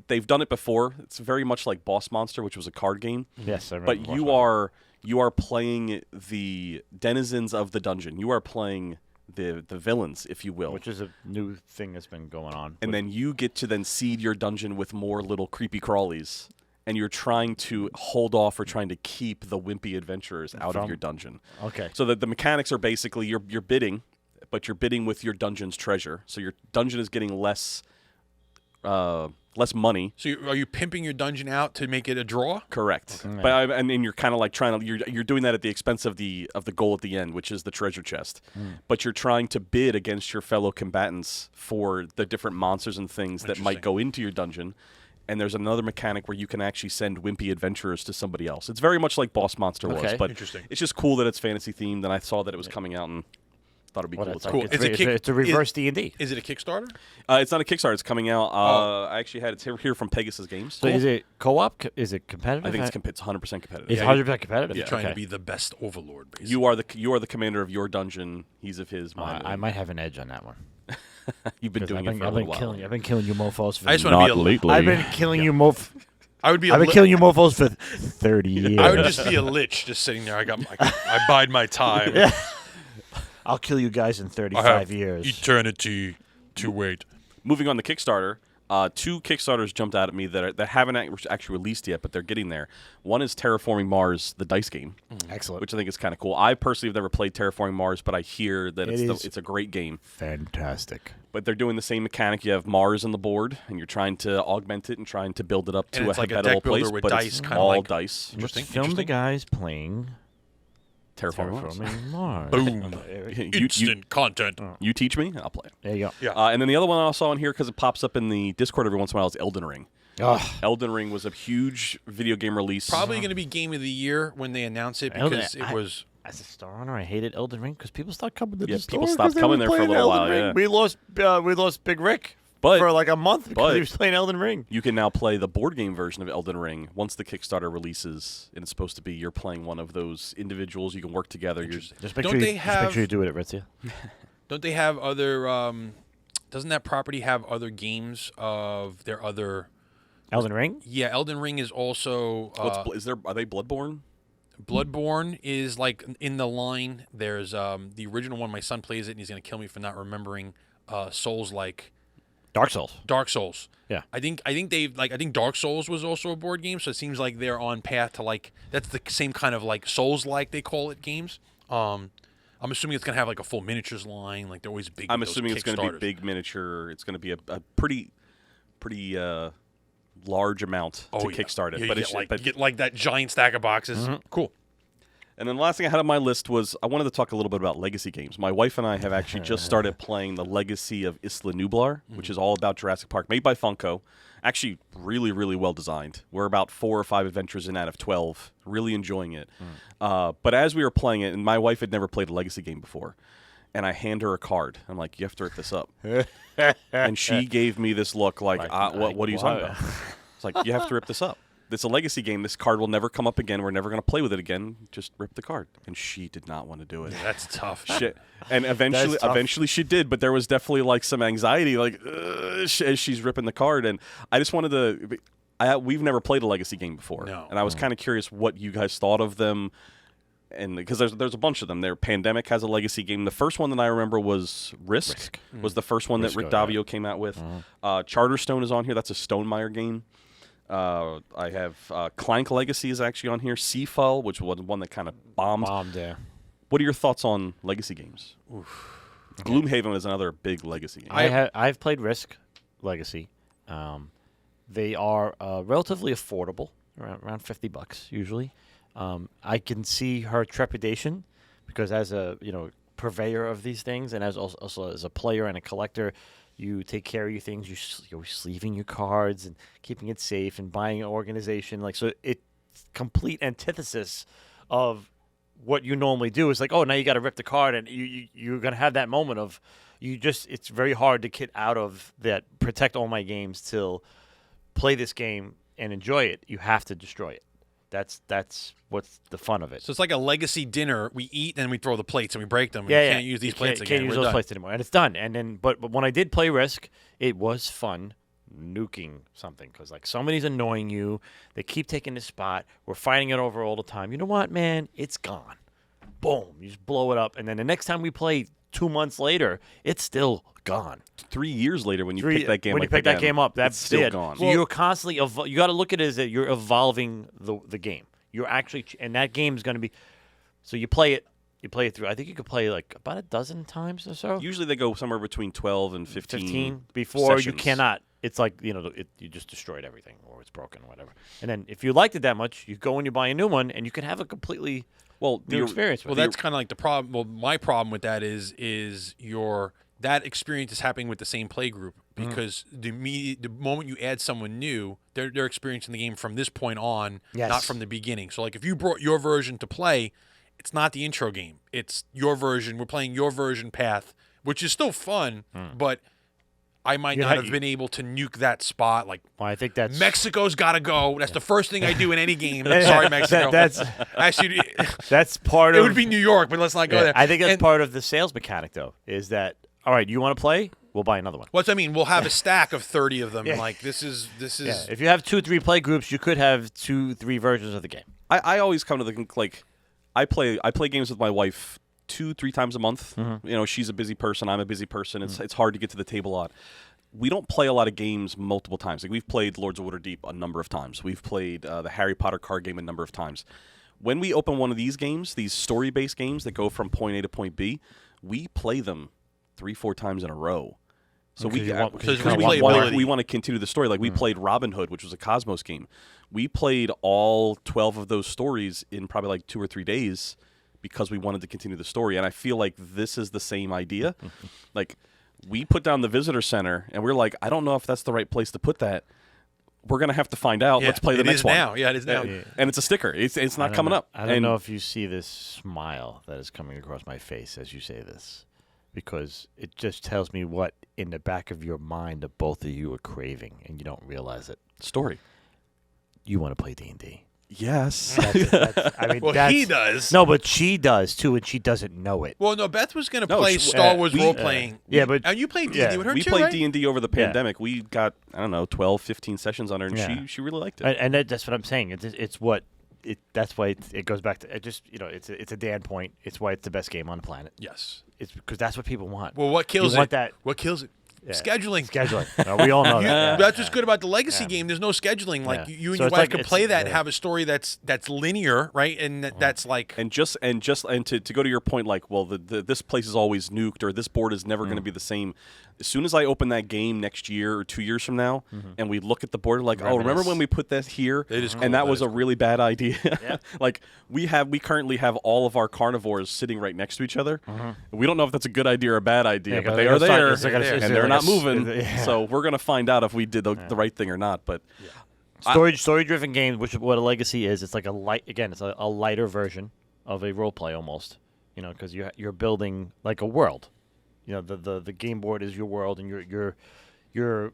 They've done it before. It's very much like Boss Monster, which was a card game. Yes, I remember. But you are playing the denizens of the dungeon. You are playing the villains, if you will, which is a new thing that's been going on. And then you get to then seed your dungeon with more little creepy crawlies. And you're trying to hold off or trying to keep the wimpy adventurers out of your dungeon. Okay. So the mechanics are basically you're bidding, but you're bidding with your dungeon's treasure. So your dungeon is getting less money. So are you pimping your dungeon out to make it a draw? Correct. Okay. But and you're kind of like you're doing that at the expense of the goal at the end, which is the treasure chest. But you're trying to bid against your fellow combatants for the different monsters and things that might go into your dungeon. And there's another mechanic where you can actually send wimpy adventurers to somebody else. It's very much like Boss Monster was, but it's just cool that it's fantasy themed. And I saw that it was coming out and thought it'd be cool. Cool. It's a reverse D&D. Is it a Kickstarter? It's not a Kickstarter. It's coming out. I actually had it here from Pegasus Games. So is it co-op? Is it competitive? I think it's 100% competitive. It's 100% competitive. You're trying to be the best overlord. Basically. You are the commander of your dungeon. He's of his. I might have an edge on that one. You've been doing it for a little while. I've been killing you mofos for I just want to be lately. I've been killing you mofos. I've been killing you mofos for 30 years. I would just be a lich just sitting there. I bide my time. Yeah. I'll kill you guys in 35 years. Eternity to wait. Moving on to Kickstarter, two Kickstarters jumped out at me that haven't actually released yet, but they're getting there. One is Terraforming Mars, the dice game. Excellent. Which I think is kind of cool. I personally have never played Terraforming Mars, but I hear that it's a great game. Fantastic. But they're doing the same mechanic. You have Mars on the board, and you're trying to augment it and trying to build it up to a habitable place. With but dice, it's all dice. Interesting. Film the guys playing Terraforming Mars. Boom. Instant content. You teach me, I'll play it. There you go. Yeah. And then the other one I saw in here, because it pops up in the Discord every once in a while, is Elden Ring. Elden Ring was a huge video game release. Probably going to be Game of the Year when they announce it, because it was... As a Star Runner, I hated Elden Ring because people stopped coming to the store. People stopped coming there for a little while. Yeah. We lost Big Rick for like a month because he was playing Elden Ring. You can now play the board game version of Elden Ring once the Kickstarter releases, and it's supposed to be you're playing one of those individuals. You can work together. Just make sure you do it at Ritzia. Don't they have other? Doesn't that property have other games of their other? Elden Ring? Yeah, Elden Ring is also. Are they Bloodborne? Bloodborne is like in the line. There's the original one. My son plays it, and he's gonna kill me for not remembering. Souls-like. Dark Souls. Dark Souls. Yeah. I think Dark Souls was also a board game, so it seems like they're on path to like that's the same kind of like Souls-like they call it games. I'm assuming it's gonna have like a full miniatures line, like they're always big. I'm assuming it's gonna be big miniature. It's gonna be a pretty large amount to kickstart it. Yeah, but you get like that giant stack of boxes. Cool. And then the last thing I had on my list was I wanted to talk a little bit about legacy games. My wife and I have actually just started playing the Legacy of Isla Nublar, which is all about Jurassic Park, made by Funko. Actually, really, really well designed. We're about 4 or 5 adventures in out of 12. Really enjoying it. But as we were playing it, and my wife had never played a legacy game before, and I hand her a card. I'm like, you have to rip this up. And she gave me this look like what are you talking about? It's like, you have to rip this up. It's a legacy game. This card will never come up again. We're never going to play with it again. Just rip the card. And she did not want to do it. Yeah, that's tough. Shit. And eventually she did, but there was definitely like some anxiety, like as she's ripping the card. And I just wanted to. We've never played a legacy game before, and I was kind of curious what you guys thought of them. And because there's a bunch of them. Pandemic has a legacy game. The first one that I remember was Risk. Was the first one that Rick Davio came out with. Charterstone is on here. That's a Stonemaier game. I have Clank Legacy is actually on here. Seafall, which was one that kind of bombed. Yeah. What are your thoughts on legacy games? Gloomhaven is another big legacy game. I've played Risk Legacy. They are relatively affordable, around $50 usually. I can see her trepidation because as a purveyor of these things, and as also as a player and a collector, you take care of your things. You're sleeving your cards and keeping it safe and buying an organization. So it's complete antithesis of what you normally do. It's like, oh, now you got to rip the card, and you're gonna have that moment of it's very hard to get out of that. Protect all my games till play this game and enjoy it. You have to destroy it. That's what's the fun of it. So it's like a legacy dinner. We eat and we throw the plates and we break them. Yeah, can't use these plates again. Can't use those plates anymore, and it's done. And then, but when I did play Risk, it was fun nuking something because somebody's annoying you. They keep taking this spot. We're fighting it over all the time. You know what, man? It's gone. Boom! You just blow it up, and then the next time we play, 2 months later, it's still gone. 3 years later, when you pick that game, when you pick that game up, that's still gone. So you're constantly you got to look at it as that you're evolving the game. You're actually, and that game is going to be. So you play it through. I think you could play about a dozen times or so. Usually they go somewhere between 12 and 15. Before sessions. You cannot. It's like you just destroyed everything or it's broken or whatever. And then if you liked it that much, you go and you buy a new one, and you can have a completely new experience. Well, that's kind of like the problem. Well, my problem with that is that experience is happening with the same play group because the moment you add someone new, they're experiencing the game from this point on, not from the beginning. So if you brought your version to play, it's not the intro game. It's your version. We're playing your version path, which is still fun, but I might not have been able to nuke that spot. Well, I think that's Mexico's got to go. That's the first thing I do in any game. Sorry, Mexico. Actually, that's part of. It would be New York, but let's not go there. I think that's part of the sales mechanic, though. Is that all right? You want to play? We'll buy another one. What's I mean? We'll have a stack of 30 of them. This is. Yeah. If you have 2-3 play groups, you could have 2-3 versions of the game. I always come to the I play games with my wife 2-3 times a month. She's a busy person. I'm a busy person. It's hard to get to the table a lot. We don't play a lot of games multiple times. We've played Lords of Waterdeep a number of times. We've played the Harry Potter card game a number of times. When we open one of these games, these story-based games that go from point A to point B, we play them 3-4 times in a row. So we want to continue the story. We played Robin Hood, which was a Cosmos game. We played all 12 of those stories in probably 2 or 3 days because we wanted to continue the story. And I feel like this is the same idea. We put down the visitor center, and we're like, I don't know if that's the right place to put that. We're going to have to find out. Let's play the next one. Yeah, it is now. And it's a sticker. It's not coming up. I don't know if you see this smile that is coming across my face as you say this, because it just tells me what in the back of your mind the both of you are craving, and you don't realize it. Story. You want to play D&D. Yes. He does. No, but she does too, and she doesn't know it. Well, no, Beth was going to play Star Wars role-playing. And you played D&D with her we too, played right? D&D over the pandemic. We got, 12, 15 sessions on her, and she really liked it. And that's what I'm saying. It's what that's why it goes back to it's a Dan point. It's why it's the best game on the planet. Yes. It's because that's what people want. Well, what kills you want it? That, what kills it? yeah. Scheduling. We all know that. Yeah. That's what's good about the Legacy game. There's no scheduling. Like you and your wife can play that and have a story that's linear, right? And that's like and to go to your point, like, well, this place is always nuked, or this board is never going to be the same. As soon as I open that game next year or 2 years from now, and we look at the board, like, oh, remember when we put that here? It is cool. And that was a really bad idea. Yeah. Like we currently have all of our carnivores sitting right next to each other. We don't know if that's a good idea or a bad idea, but they are there, and they're not moving. So we're gonna find out if we did the right thing or not. But story-driven games, which is what a Legacy is, it's like it's a lighter version of a role play almost. Because you're building like a world. The game board is your world, and you're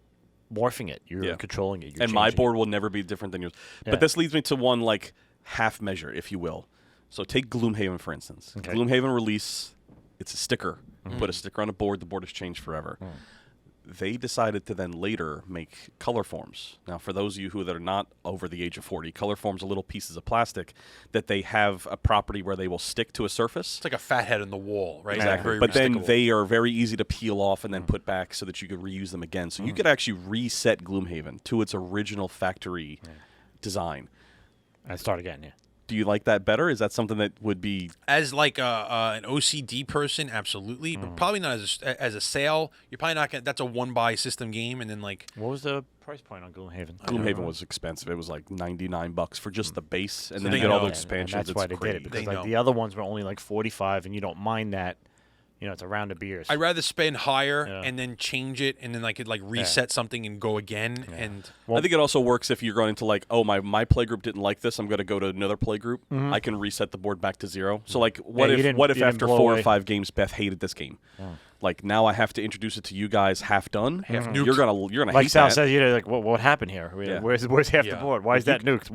morphing it. You're controlling it. And my board will never be different than yours. Yeah. But this leads me to one like half measure, if you will. So take Gloomhaven, for instance. Okay. Gloomhaven release, it's a sticker. You put a sticker on a board, the board has changed forever. They decided to then later make color forms. Now, for those of you that are not over the age of 40, color forms are little pieces of plastic that they have a property where they will stick to a surface. It's like a fathead in the wall, right? Exactly. But then they are very easy to peel off and then put back so that you could reuse them again. So you could actually reset Gloomhaven to its original factory design. And start again, yeah. Do you like that better? Is that something that would be as like an OCD person? Absolutely, but probably not as a sale. You're probably not gonna. That's a one-buy system game, and then like what was the price point on Gloomhaven? Gloomhaven was expensive. It was like $99 for just the base, and then you get all the expansions. And that's why they did it because like the other ones were only like $45, and you don't mind that. It's a round of beers. I'd rather spend higher and then change it, and then I could like reset something and go again. Yeah. And I think it also works if you're going to like, oh, my play group didn't like this. I'm going to go to another play group. I can reset the board back to 0. So like, what if after 4 or 5 games Beth hated this game? Like now I have to introduce it to you guys half done. You're gonna like hate Sal that. says, like what happened here? Where's half the board? Why is that nuked?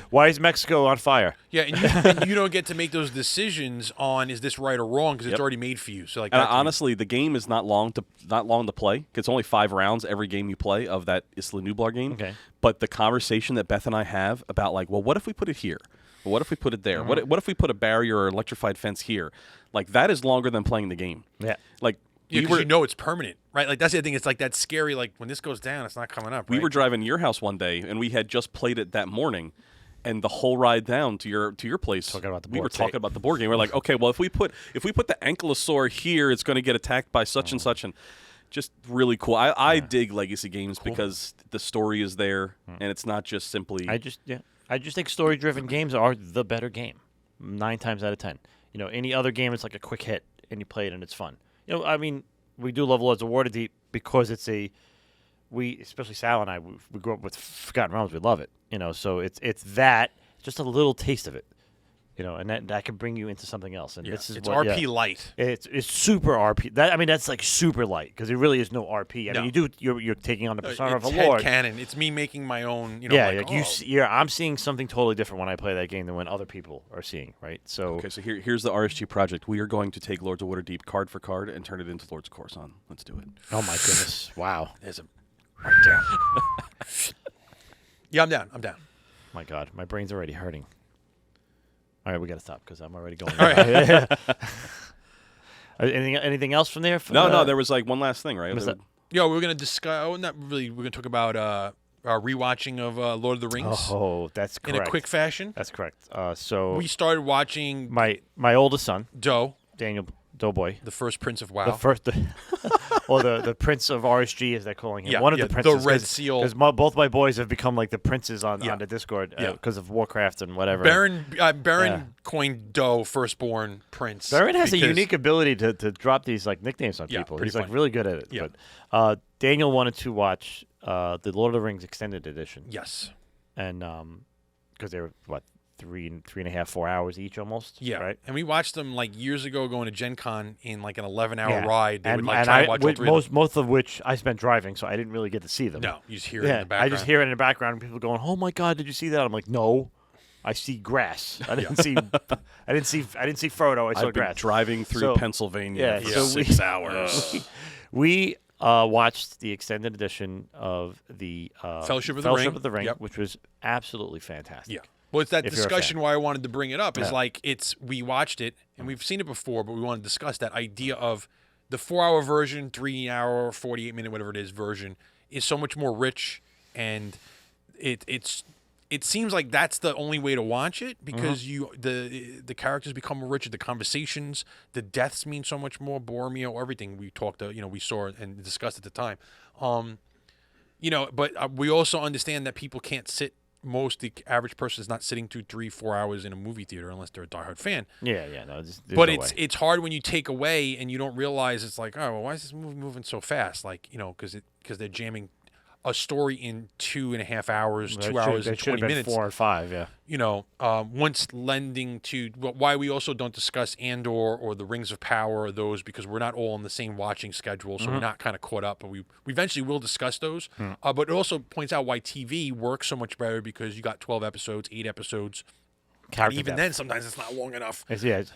Why is Mexico on fire? Yeah, and you don't get to make those decisions on is this right or wrong because it's already made for you. So like, honestly, the game is not long to play. It's only 5 rounds every game you play of that Isla Nublar game. Okay. But the conversation that Beth and I have about like, well, what if we put it here? Well, what if we put it there? What if we put a barrier or electrified fence here? Like that is longer than playing the game. Yeah. Like. Because you know it's permanent, right? Like that's the thing. It's like that scary. Like when this goes down, it's not coming up. We were driving to your house one day, and we had just played it that morning, and the whole ride down to your place, we were talking about the board game. We're like, okay, well, if we put the ankylosaur here, it's going to get attacked by such and such, and just really cool. I dig legacy games because the story is there, and it's not just simply. I just think story-driven games are the better game, 9 times out of 10. Any other game is like a quick hit, and you play it, and it's fun. I mean, we do love Lords of Waterdeep because it's especially Sal and I, we grew up with Forgotten Realms. We love it, So it's just a little taste of it, and that can bring you into something else. And this is it's RP light. It's super RP. That's like super light because there really is no RP. I mean, you're taking on the persona of a lord. It's canon. It's me making my own. I'm seeing something totally different when I play that game than when other people are seeing. Right. So here's the RSG project. We are going to take Lords of Waterdeep card for card and turn it into Lords of Coruscant. Let's do it. Oh my goodness! Wow. There's a right there. Yeah, I'm down. My God, my brain's already hurting. All right, we got to stop because I'm already going. All right. Anything else from there? No. There was like one last thing, right? Yeah, we're gonna discuss. Oh, not really. We're gonna talk about our rewatching of Lord of the Rings. Oh, that's correct. In a quick fashion. That's correct. So we started watching my oldest son, Daniel Doughboy, the first Prince of WoW. The Prince of RSG, as they're calling him. Yeah, one of the princes. The Red Seal. Because both my boys have become like the princes on the Discord because of Warcraft and whatever. Baron coined Doe, firstborn prince. Baron has a unique ability to drop these like nicknames on people. He's like really good at it. Yeah. But Daniel wanted to watch the Lord of the Rings extended edition. Yes. And because they were 3.5, 4 hours each almost. Yeah. Right. And we watched them like years ago going to Gen Con in like an 11-hour ride. They would like try to watch all 3 of them. Most of which I spent driving, so I didn't really get to see them. No, you just hear it in the background. I just hear it in the background and people going, "Oh my God, did you see that?" I'm like, "No. I see grass. I didn't see Frodo. I saw I've been grass." driving through Pennsylvania for 6 hours. We watched the extended edition of the Fellowship of the Ring, yep. which was absolutely fantastic. Yeah. Well, it's that if you're a discussion fan. why I wanted to bring it up. Is Yeah. like we watched it and we've seen it before, but we want to discuss that idea of the 4-hour version, 3-hour, 48-minute, whatever it is version is so much more rich, and it seems like that's the only way to watch it because the characters become more richer, the conversations, the deaths mean so much more. Boromir, everything we talked, we saw and discussed at the time. But we also understand that people can't sit. The average person is not sitting through 3-4 hours in a movie theater unless they're a diehard fan. Yeah, no. But it's hard when you take away and you don't realize it's like, oh, well, why is this movie moving so fast? Like, because they're jamming a story in 2.5 hours, 2 hours and 20 minutes. 4 or 5, yeah. Once lending to why we also don't discuss Andor or the Rings of Power or those because we're not all on the same watching schedule, so we're not kind of caught up. But we eventually will discuss those. But it also points out why TV works so much better because you got 12 episodes, 8 episodes. Character Even depth. then, sometimes it's not long enough.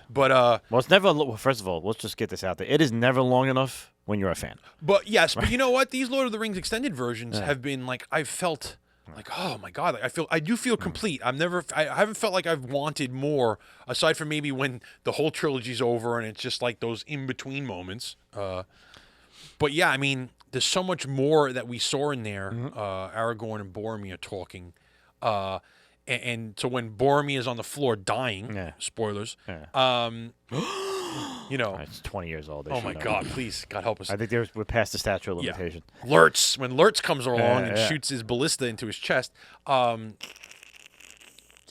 But Well, it's never. First of all, let's just get this out there. It is never long enough when you're a fan. But yes, but you know what? These Lord of the Rings extended versions have been like I've felt like, oh my god, I do feel complete. I haven't felt like I've wanted more aside from maybe when the whole trilogy's over and it's just like those in between moments. But yeah, I mean, there's so much more that we saw in there. Aragorn and Boromir talking. And so when Boromir is on the floor dying, spoilers, It's 20 years old. Oh my God! Please, God help us. I think we're past the statute of limitation. Lurtz, when Lurtz comes along and shoots his ballista into his chest,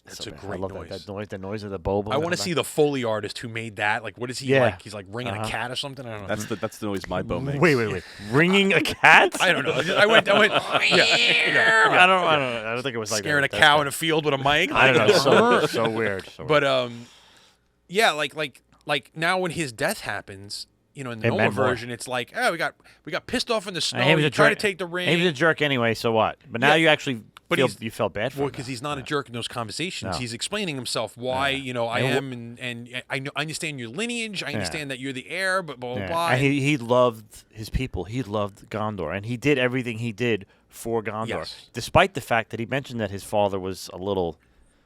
that's a great noise. That noise, the noise of the boba. I want to see the Foley artist who made that. Like, what is he like? He's like ringing a cat or something. I don't know. That's the noise my bow makes. Wait. Ringing a cat? I don't know. I went. Yeah. I don't think it was like Scaring that. a cow in a field with a mic. I don't know. So weird. But yeah, like now when his death happens, in the Nolan version, it's like, we got pissed off in the snow. He tried to take the ring. He was a jerk anyway. So what? But now you actually. But you felt bad for him. Well, because he's not a jerk in those conversations. No. He's explaining himself why, I am, and I understand your lineage. I understand that you're the heir, but blah, blah, blah. And he loved his people. He loved Gondor. And he did everything he did for Gondor. Yes. Despite the fact that he mentioned that his father was a little...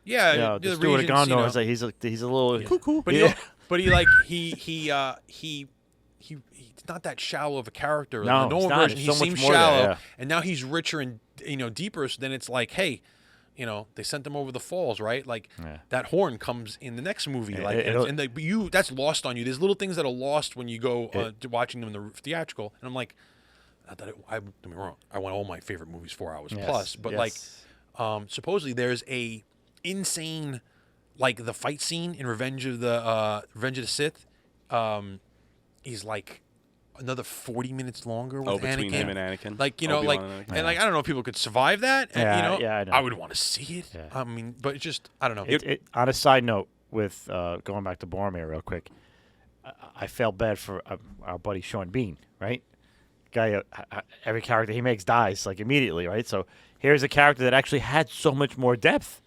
Yeah, the steward of Gondor was like, he's a little cuckoo. But he's not that shallow of a character. No, in the Nolan version, he so seems shallow, and now he's richer and deeper. So then it's like, hey, they sent them over the falls, right? Like that horn comes in the next movie, that's lost on you. There's little things that are lost when you go watching them in the theatrical, and I'm like, not that don't get me wrong, I want all my favorite movies 4 hours plus, but supposedly there's a insane, like the fight scene in Revenge of the Sith, is like another 40 minutes longer with Anakin. Between him and Anakin. Like, and like I don't know if people could survive that. And, I know. I would want to see it. Yeah. I mean, but it's just, I don't know. On a side note, with going back to Boromir real quick, I felt bad for our buddy Sean Bean, right? Guy, every character he makes dies like immediately, right? So here's a character that actually had so much more depth.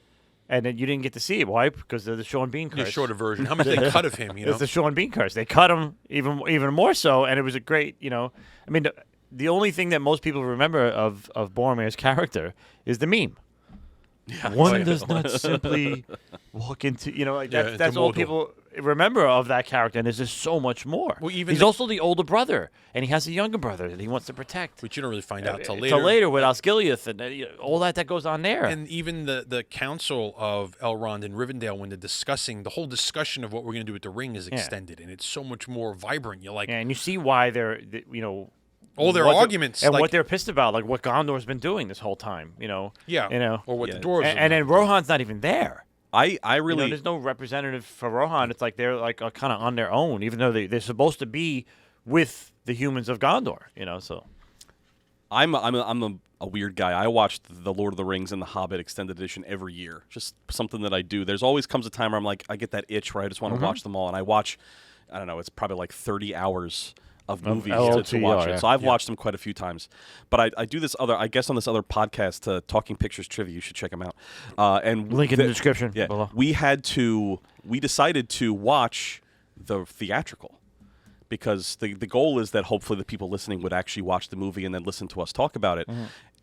And then you didn't get to see it. Why? Because of the Sean Bean curse. The shorter version. How much they cut of him, It's the Sean Bean curse. They cut him even more so, and it was a great, I mean, the only thing that most people remember of Boromir's character is the meme. Yeah, one does not simply walk into, that's all people remember of that character, and there's just so much more. Well, he's also the older brother, and he has a younger brother that he wants to protect. Which you don't really find out till later. Till later with Osgiliath and all that goes on there. And even the council of Elrond and Rivendell, when they're discussing, the whole discussion of what we're going to do with the ring is extended, and it's so much more vibrant. You're like... and you see why they're, all their arguments. And what they're pissed about, like what Gondor's been doing this whole time, Yeah. Or what the dwarves and then Rohan's not even there. I really... there's no representative for Rohan. It's like they're like kind of on their own, even though they're supposed to be with the humans of Gondor, so... I'm a weird guy. I watched The Lord of the Rings and The Hobbit Extended Edition every year. Just something that I do. There's always comes a time where I'm like, I get that itch where I just want to watch them all. And I watch, I don't know, it's probably like 30 hours of movies to watch it. So I've watched them quite a few times. But I do this other, I guess on this other podcast, Talking Pictures Trivia, you should check them out. And link in the description. Yeah, we decided to watch the theatrical because the goal is that hopefully the people listening would actually watch the movie and then listen to us talk about it.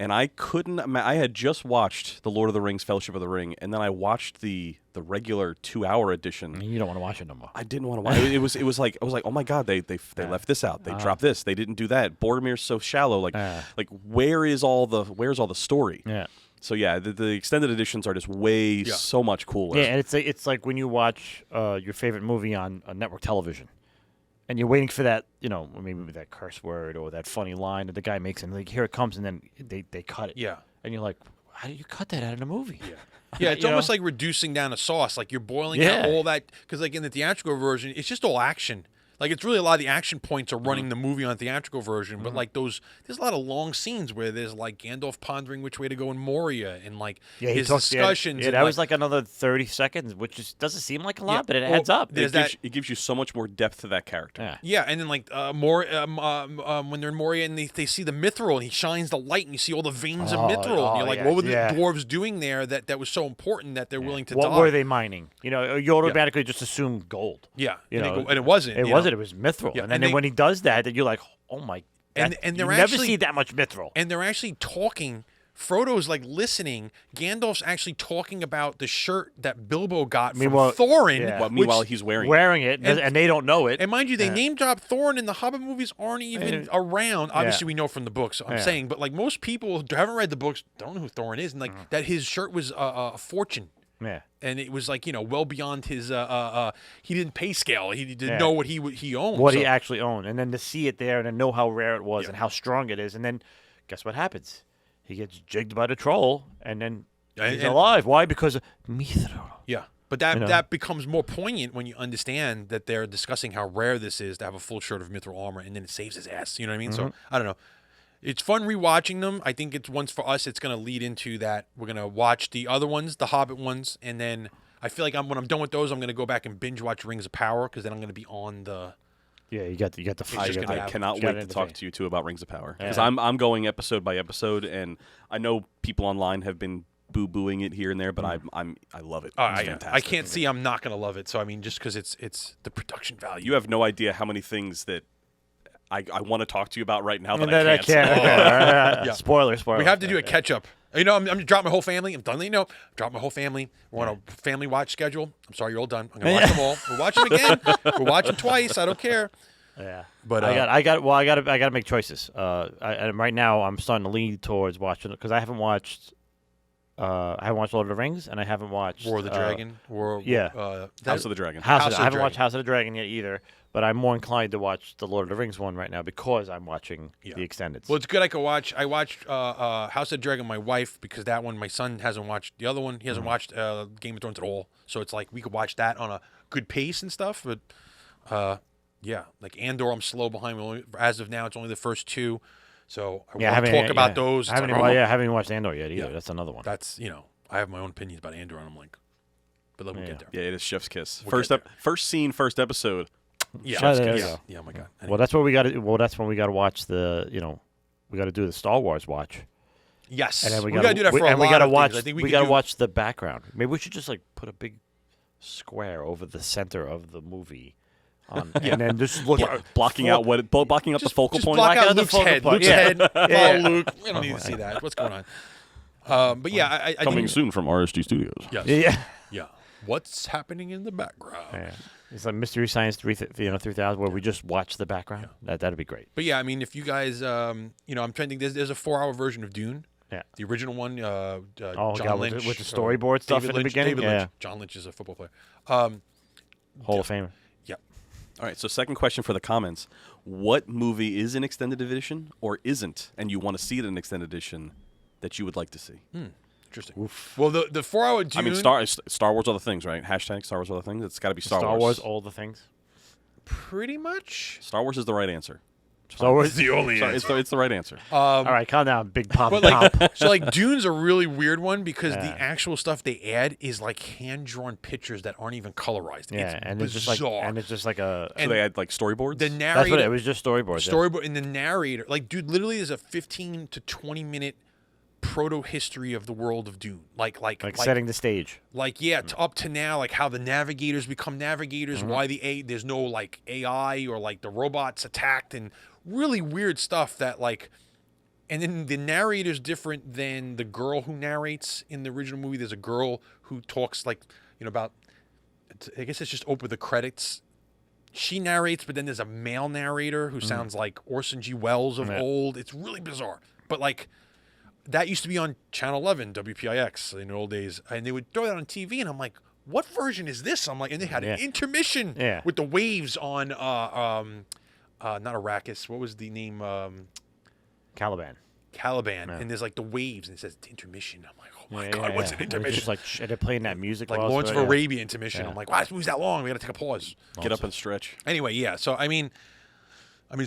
And I couldn't. I had just watched The Lord of the Rings: Fellowship of the Ring, and then I watched the regular 2-hour edition. You don't want to watch it no more. I didn't want to watch it. It was like I was like, oh my god, they left this out. They dropped this. They didn't do that. Boromir's so shallow. Like where's all the story? Yeah. So yeah, the extended editions are just way so much cooler. Yeah, and it's like when you watch your favorite movie on network television, and you're waiting for that, maybe that curse word or that funny line that the guy makes, and like here it comes, and then they cut it. Yeah. And you're like, how do you cut that out of the movie? Yeah. Yeah, it's almost like reducing down a sauce. Like you're boiling out all that, because like in the theatrical version, it's just all action. Like it's really a lot of the action points are running the movie on theatrical version, but like there's a lot of long scenes where there's like Gandalf pondering which way to go in Moria, and like his discussions. Yeah, and that was like another 30 seconds, which doesn't seem like a lot, but it adds up. It gives you so much more depth to that character. Yeah, and then like when they're in Moria and they see the mithril and he shines the light and you see all the veins of mithril, and you're like, what were the dwarves doing there that was so important that they're willing to die? What were they mining? You automatically just assume gold. Yeah, and it wasn't. It wasn't. It was mithril. Yeah, and then when he does that, then you're like, oh my. And you never see that much mithril. And they're actually talking. Frodo's like listening. Gandalf's actually talking about the shirt that Bilbo got from Thorin. Yeah. Meanwhile, he's wearing it, and they don't know it. And mind you, they name drop Thorin in the Hobbit movies aren't even around. Obviously, we know from the books. I'm saying, but like most people who haven't read the books don't know who Thorin is, and like that his shirt was a fortune. Yeah, and it was like well beyond his he didn't pay scale. He didn't know what he owned. He actually owned, and then to see it there and then know how rare it was and how strong it is, and then guess what happens? He gets jigged by the troll, and then he's alive. Why? Because of mithril. Yeah, but that becomes more poignant when you understand that they're discussing how rare this is to have a full shirt of mithril armor, and then it saves his ass. You know what I mean? So I don't know. It's fun rewatching them. I think for us, it's going to lead into that. We're going to watch the other ones, the Hobbit ones, and then I feel like when I'm done with those, I'm going to go back and binge watch Rings of Power, because then I'm going to be on the. Yeah, you got the. I cannot wait to talk to you too about Rings of Power, because I'm going episode by episode, and I know people online have been boo-booing it here and there, but I love it. It's fantastic. I can't see I'm not going to love it. So I mean, just because it's the production value. You have no idea how many things that I want to talk to you about right now that I can't. Spoiler. We have to do a catch-up. I'm dropping my whole family. I'm done. Drop my whole fammy. We're on a family watch schedule. I'm sorry, you're all done. I'm gonna watch them all. We'll watch them again. We'll watch them twice. I don't care. Yeah, but I got to make choices. Right now I'm starting to lean towards watching it because I haven't watched Lord of the Rings, and I haven't watched War of the Dragon. House of the Dragon. I haven't watched House of the Dragon yet either. But I'm more inclined to watch the Lord of the Rings one right now because I'm watching the extended. Well, it's good. I watched House of the Dragon with my wife, because that one my son hasn't watched. The other one he hasn't watched Game of Thrones at all. So it's like we could watch that on a good pace and stuff. But like Andor, I'm slow behind. As of now, it's only the first two. So I won't talk about those. I haven't watched Andor yet either. That's another one. That's I have my own opinions about Andor, and I'm like, but we'll get there. Yeah, it is chef's kiss. First scene, first episode. Yeah. Oh my god. Anyway. Well, that's what we got to. Well, that's when we got to watch the. We got to do the Star Wars watch. Yes. And then we got to do that for a lot we got to of watch. things. I think we got to watch the background. Maybe we should just like put a big square over the center of the movie. And then just look blocking out the focal point. Block out Luke's head. Luke's head. Luke. We don't need to see that. What's going on? But yeah, I coming soon from RSG Studios. Yes. Yeah. What's happening in the background? Yeah. It's like Mystery Science 3000, where we just watch the background. Yeah. That'd be great. But yeah, I mean, if you guys, I'm trying to think. There's a 4-hour version of Dune. Yeah. The original one. John Lynch with the storyboard stuff in the beginning. David Lynch. John Lynch is a football player. Hall of Famer. Yeah. All right. So second question for the comments: what movie is an extended edition or isn't, and you want to see it in an extended edition that you would like to see? Interesting. Oof. Well, the 4-hour Dune. I mean, Star Wars, all the things, right? Hashtag Star Wars, all the things. It's got to be Star Wars. Star Wars, all the things. Pretty much. Star Wars is the right answer. Star Wars is the only answer. It's the right answer. All right, calm down, big pop. So like Dune's a really weird one because the actual stuff they add is like hand-drawn pictures that aren't even colorized. Yeah, it's bizarre. it's just like a. So they had like storyboards. The narrator. That's what it was. Just storyboards. Storyboard and the narrator, like, dude, literally is a 15 to 20 minute proto history of the world of Dune, like setting the stage. Up to now, like how the navigators become navigators, why there's no like AI or like the robots attacked, and really weird stuff that like. And then the narrator's different than the girl who narrates in the original movie. There's a girl who talks like, about, I guess it's just open the credits. She narrates, but then there's a male narrator who sounds like Orson G. Welles of old. It's really bizarre. But like, that used to be on Channel 11, WPIX in the old days. And they would throw that on TV, and I'm like, what version is this? I'm like, and they had an intermission with the waves on, not Arrakis. What was the name? Caliban. And there's like the waves, and it says intermission. I'm like, oh my god, what's an intermission? Just like they're playing that music, like Lawrence of Arabia intermission. I'm like, wow, this movie's that long. We got to take a pause. Get up and stretch. Anyway, yeah. So I mean,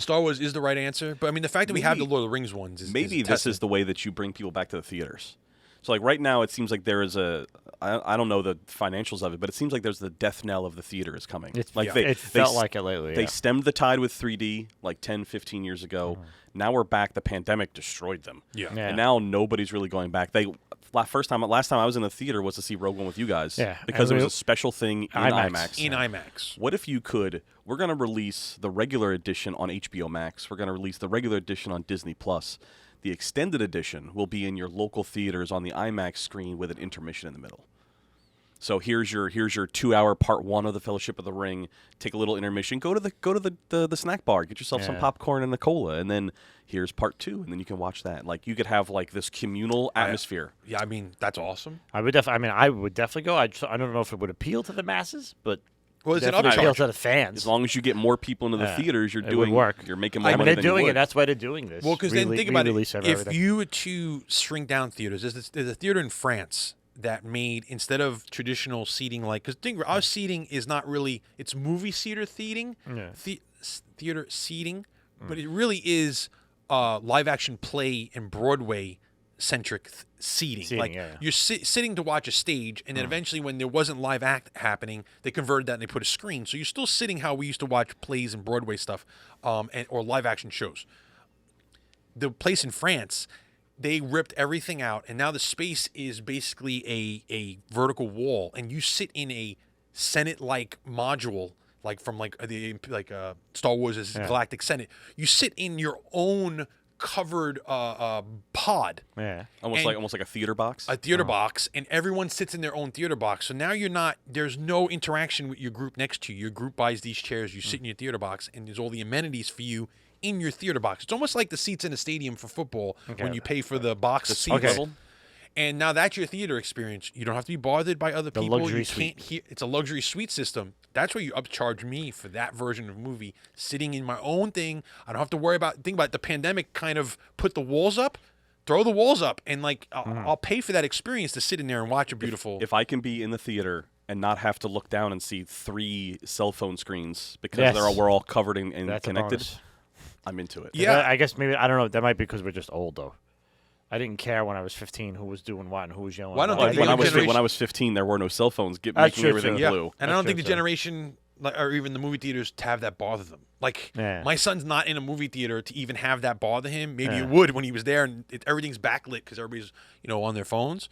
Star Wars is the right answer, but I mean, the fact that we have the Lord of the Rings ones is maybe this is the way that you bring people back to the theaters. So like right now, it seems like there is I don't know the financials of it, but it seems like there's the death knell of the theater is coming. It felt like it lately. They stemmed the tide with 3D like 10, 15 years ago. Now we're back. The pandemic destroyed them. Yeah. And now nobody's really going back. Last time I was in the theater was to see Rogue One with you guys. Yeah. Because it was a special thing in IMAX. In IMAX. What if you could? We're going to release the regular edition on HBO Max. We're going to release the regular edition on Disney Plus. The extended edition will be in your local theaters on the IMAX screen with an intermission in the middle. So here's your 2-hour part 1 of the Fellowship of the Ring. Take a little intermission. Go to the snack bar. Get yourself some popcorn and a cola, and then here's part 2, and then you can watch that. Like you could have like this communal atmosphere. Yeah, I mean that's awesome. I would definitely go. I don't know if it would appeal to the masses, but well, it's an definitely appeal upcharge to the fans. As long as you get more people into the theaters, you're making more I mean, money they're than doing you it. would. That's why they're doing this. Well, because then think about it. If everything. you were to shrink down theaters, there's a theater in France that made, instead of traditional seating, like, because our seating is not really, it's movie theater seating, theater seating, but it really is live action play and Broadway centric seating. Like you're sitting to watch a stage, and then eventually when there wasn't live act happening, they converted that and they put a screen. So you're still sitting how we used to watch plays and Broadway stuff, or live action shows. The place in France, they ripped everything out, and now the space is basically a vertical wall, and you sit in a Senate-like module, like from Star Wars' Galactic Senate. You sit in your own covered pod. Yeah. Almost like a theater box. A theater box, and everyone sits in their own theater box. So now there's no interaction with your group next to you. Your group buys these chairs, you sit in your theater box, and there's all the amenities for you in your theater box. It's almost like the seats in a stadium for football when you pay for the box seats. Okay. And now that's your theater experience. You don't have to be bothered by other people. Luxury You suite. can't hear. It's a luxury suite system. That's where you upcharge me for that version of a movie, sitting in my own thing. I don't have to worry about. Think about it, the pandemic. Kind of put the walls up, throw the walls up, and like I'll pay for that experience to sit in there and watch a beautiful. If I can be in the theater and not have to look down and see 3 cell phone screens because we're all covered and connected, I'm into it. Yeah, I guess maybe, I don't know. That might be because we're just old, though. I didn't care when I was 15 who was doing what and who was yelling. Well, I don't what. think when I was 15 there were no cell phones making everything blue. And I don't think the generation, or even the movie theaters, to have that bother them. Like, my son's not in a movie theater to even have that bother him. Maybe it would when he was there and everything's backlit because everybody's, on their phones.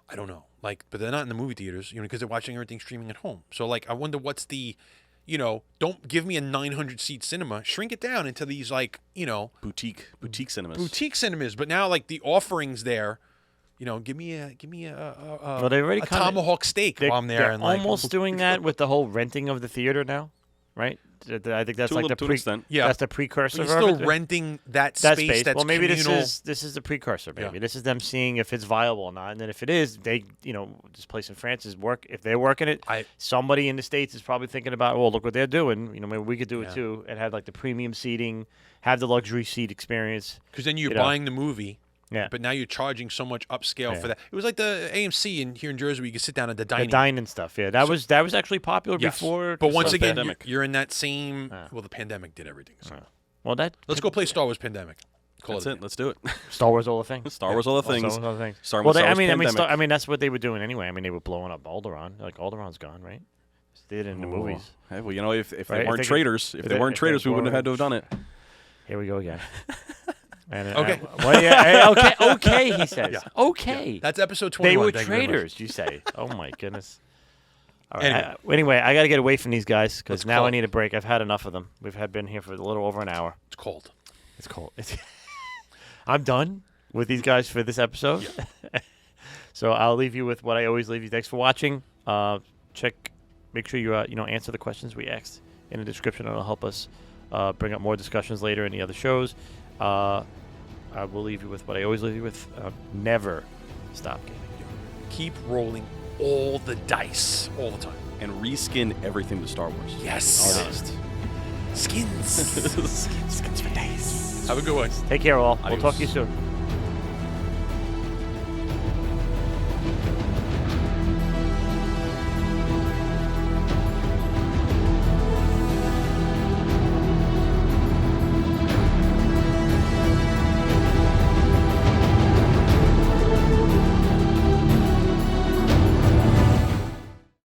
I don't know. Like, but they're not in the movie theaters, because they're watching everything streaming at home. So, like, I wonder what's the, don't give me a 900-seat cinema. Shrink it down into these, like, boutique cinemas. Boutique cinemas. But now, like, the offerings there, give me a tomahawk steak while I'm there. They're and almost doing that with the whole renting of the theater now, right? I think that's like the that's the precursor. But you're still renting that space. That's well, maybe communal. this is the precursor. Maybe this is them seeing if it's viable or not, and then if it is, they this place in France is if they're working it. Somebody in the States is probably thinking about, well, look what they're doing. Maybe we could do it too, and have like the premium seating, have the luxury seat experience. Because then you're buying the movie. Yeah. But now you're charging so much upscale for that. It was like the AMC here in Jersey where you could sit down at the dining. The dining stuff, yeah. That was actually popular before. But once again, you're in that same. Well, the pandemic did everything. So. Well, let's go play Star Wars Pandemic. That's it. Let's do it. Star Wars, all the things. Star Wars, all the things. I mean, that's what they were doing anyway. I mean, they were blowing up Alderaan. Like Alderaan's gone, right? They did it in the movies. Hey, well, if they weren't traitors, we wouldn't have had to have done it. Here we go again. And, Okay. Well, yeah, okay. Okay. He says. Yeah. Okay. That's episode They 21. were Thank you very much. traitors. You say. Oh my goodness. All right. Anyway. Anyway, I got to get away from these guys because It's now I cold. need a break. I've had enough of them. Been here for a little over an hour. It's cold. It's cold. I'm done with these guys for this episode. So I'll leave you with what I always leave you. Thanks for watching. Make sure you answer the questions we asked in the description. It'll help us bring up more discussions later in the other shows. I will leave you with what I always leave you with. Never stop gaming. Keep rolling all the dice all the time. And reskin everything to Star Wars. Yes. Honest. Skins. Skins for days. Have a good one. Take care, all. We'll Adios. talk to you soon.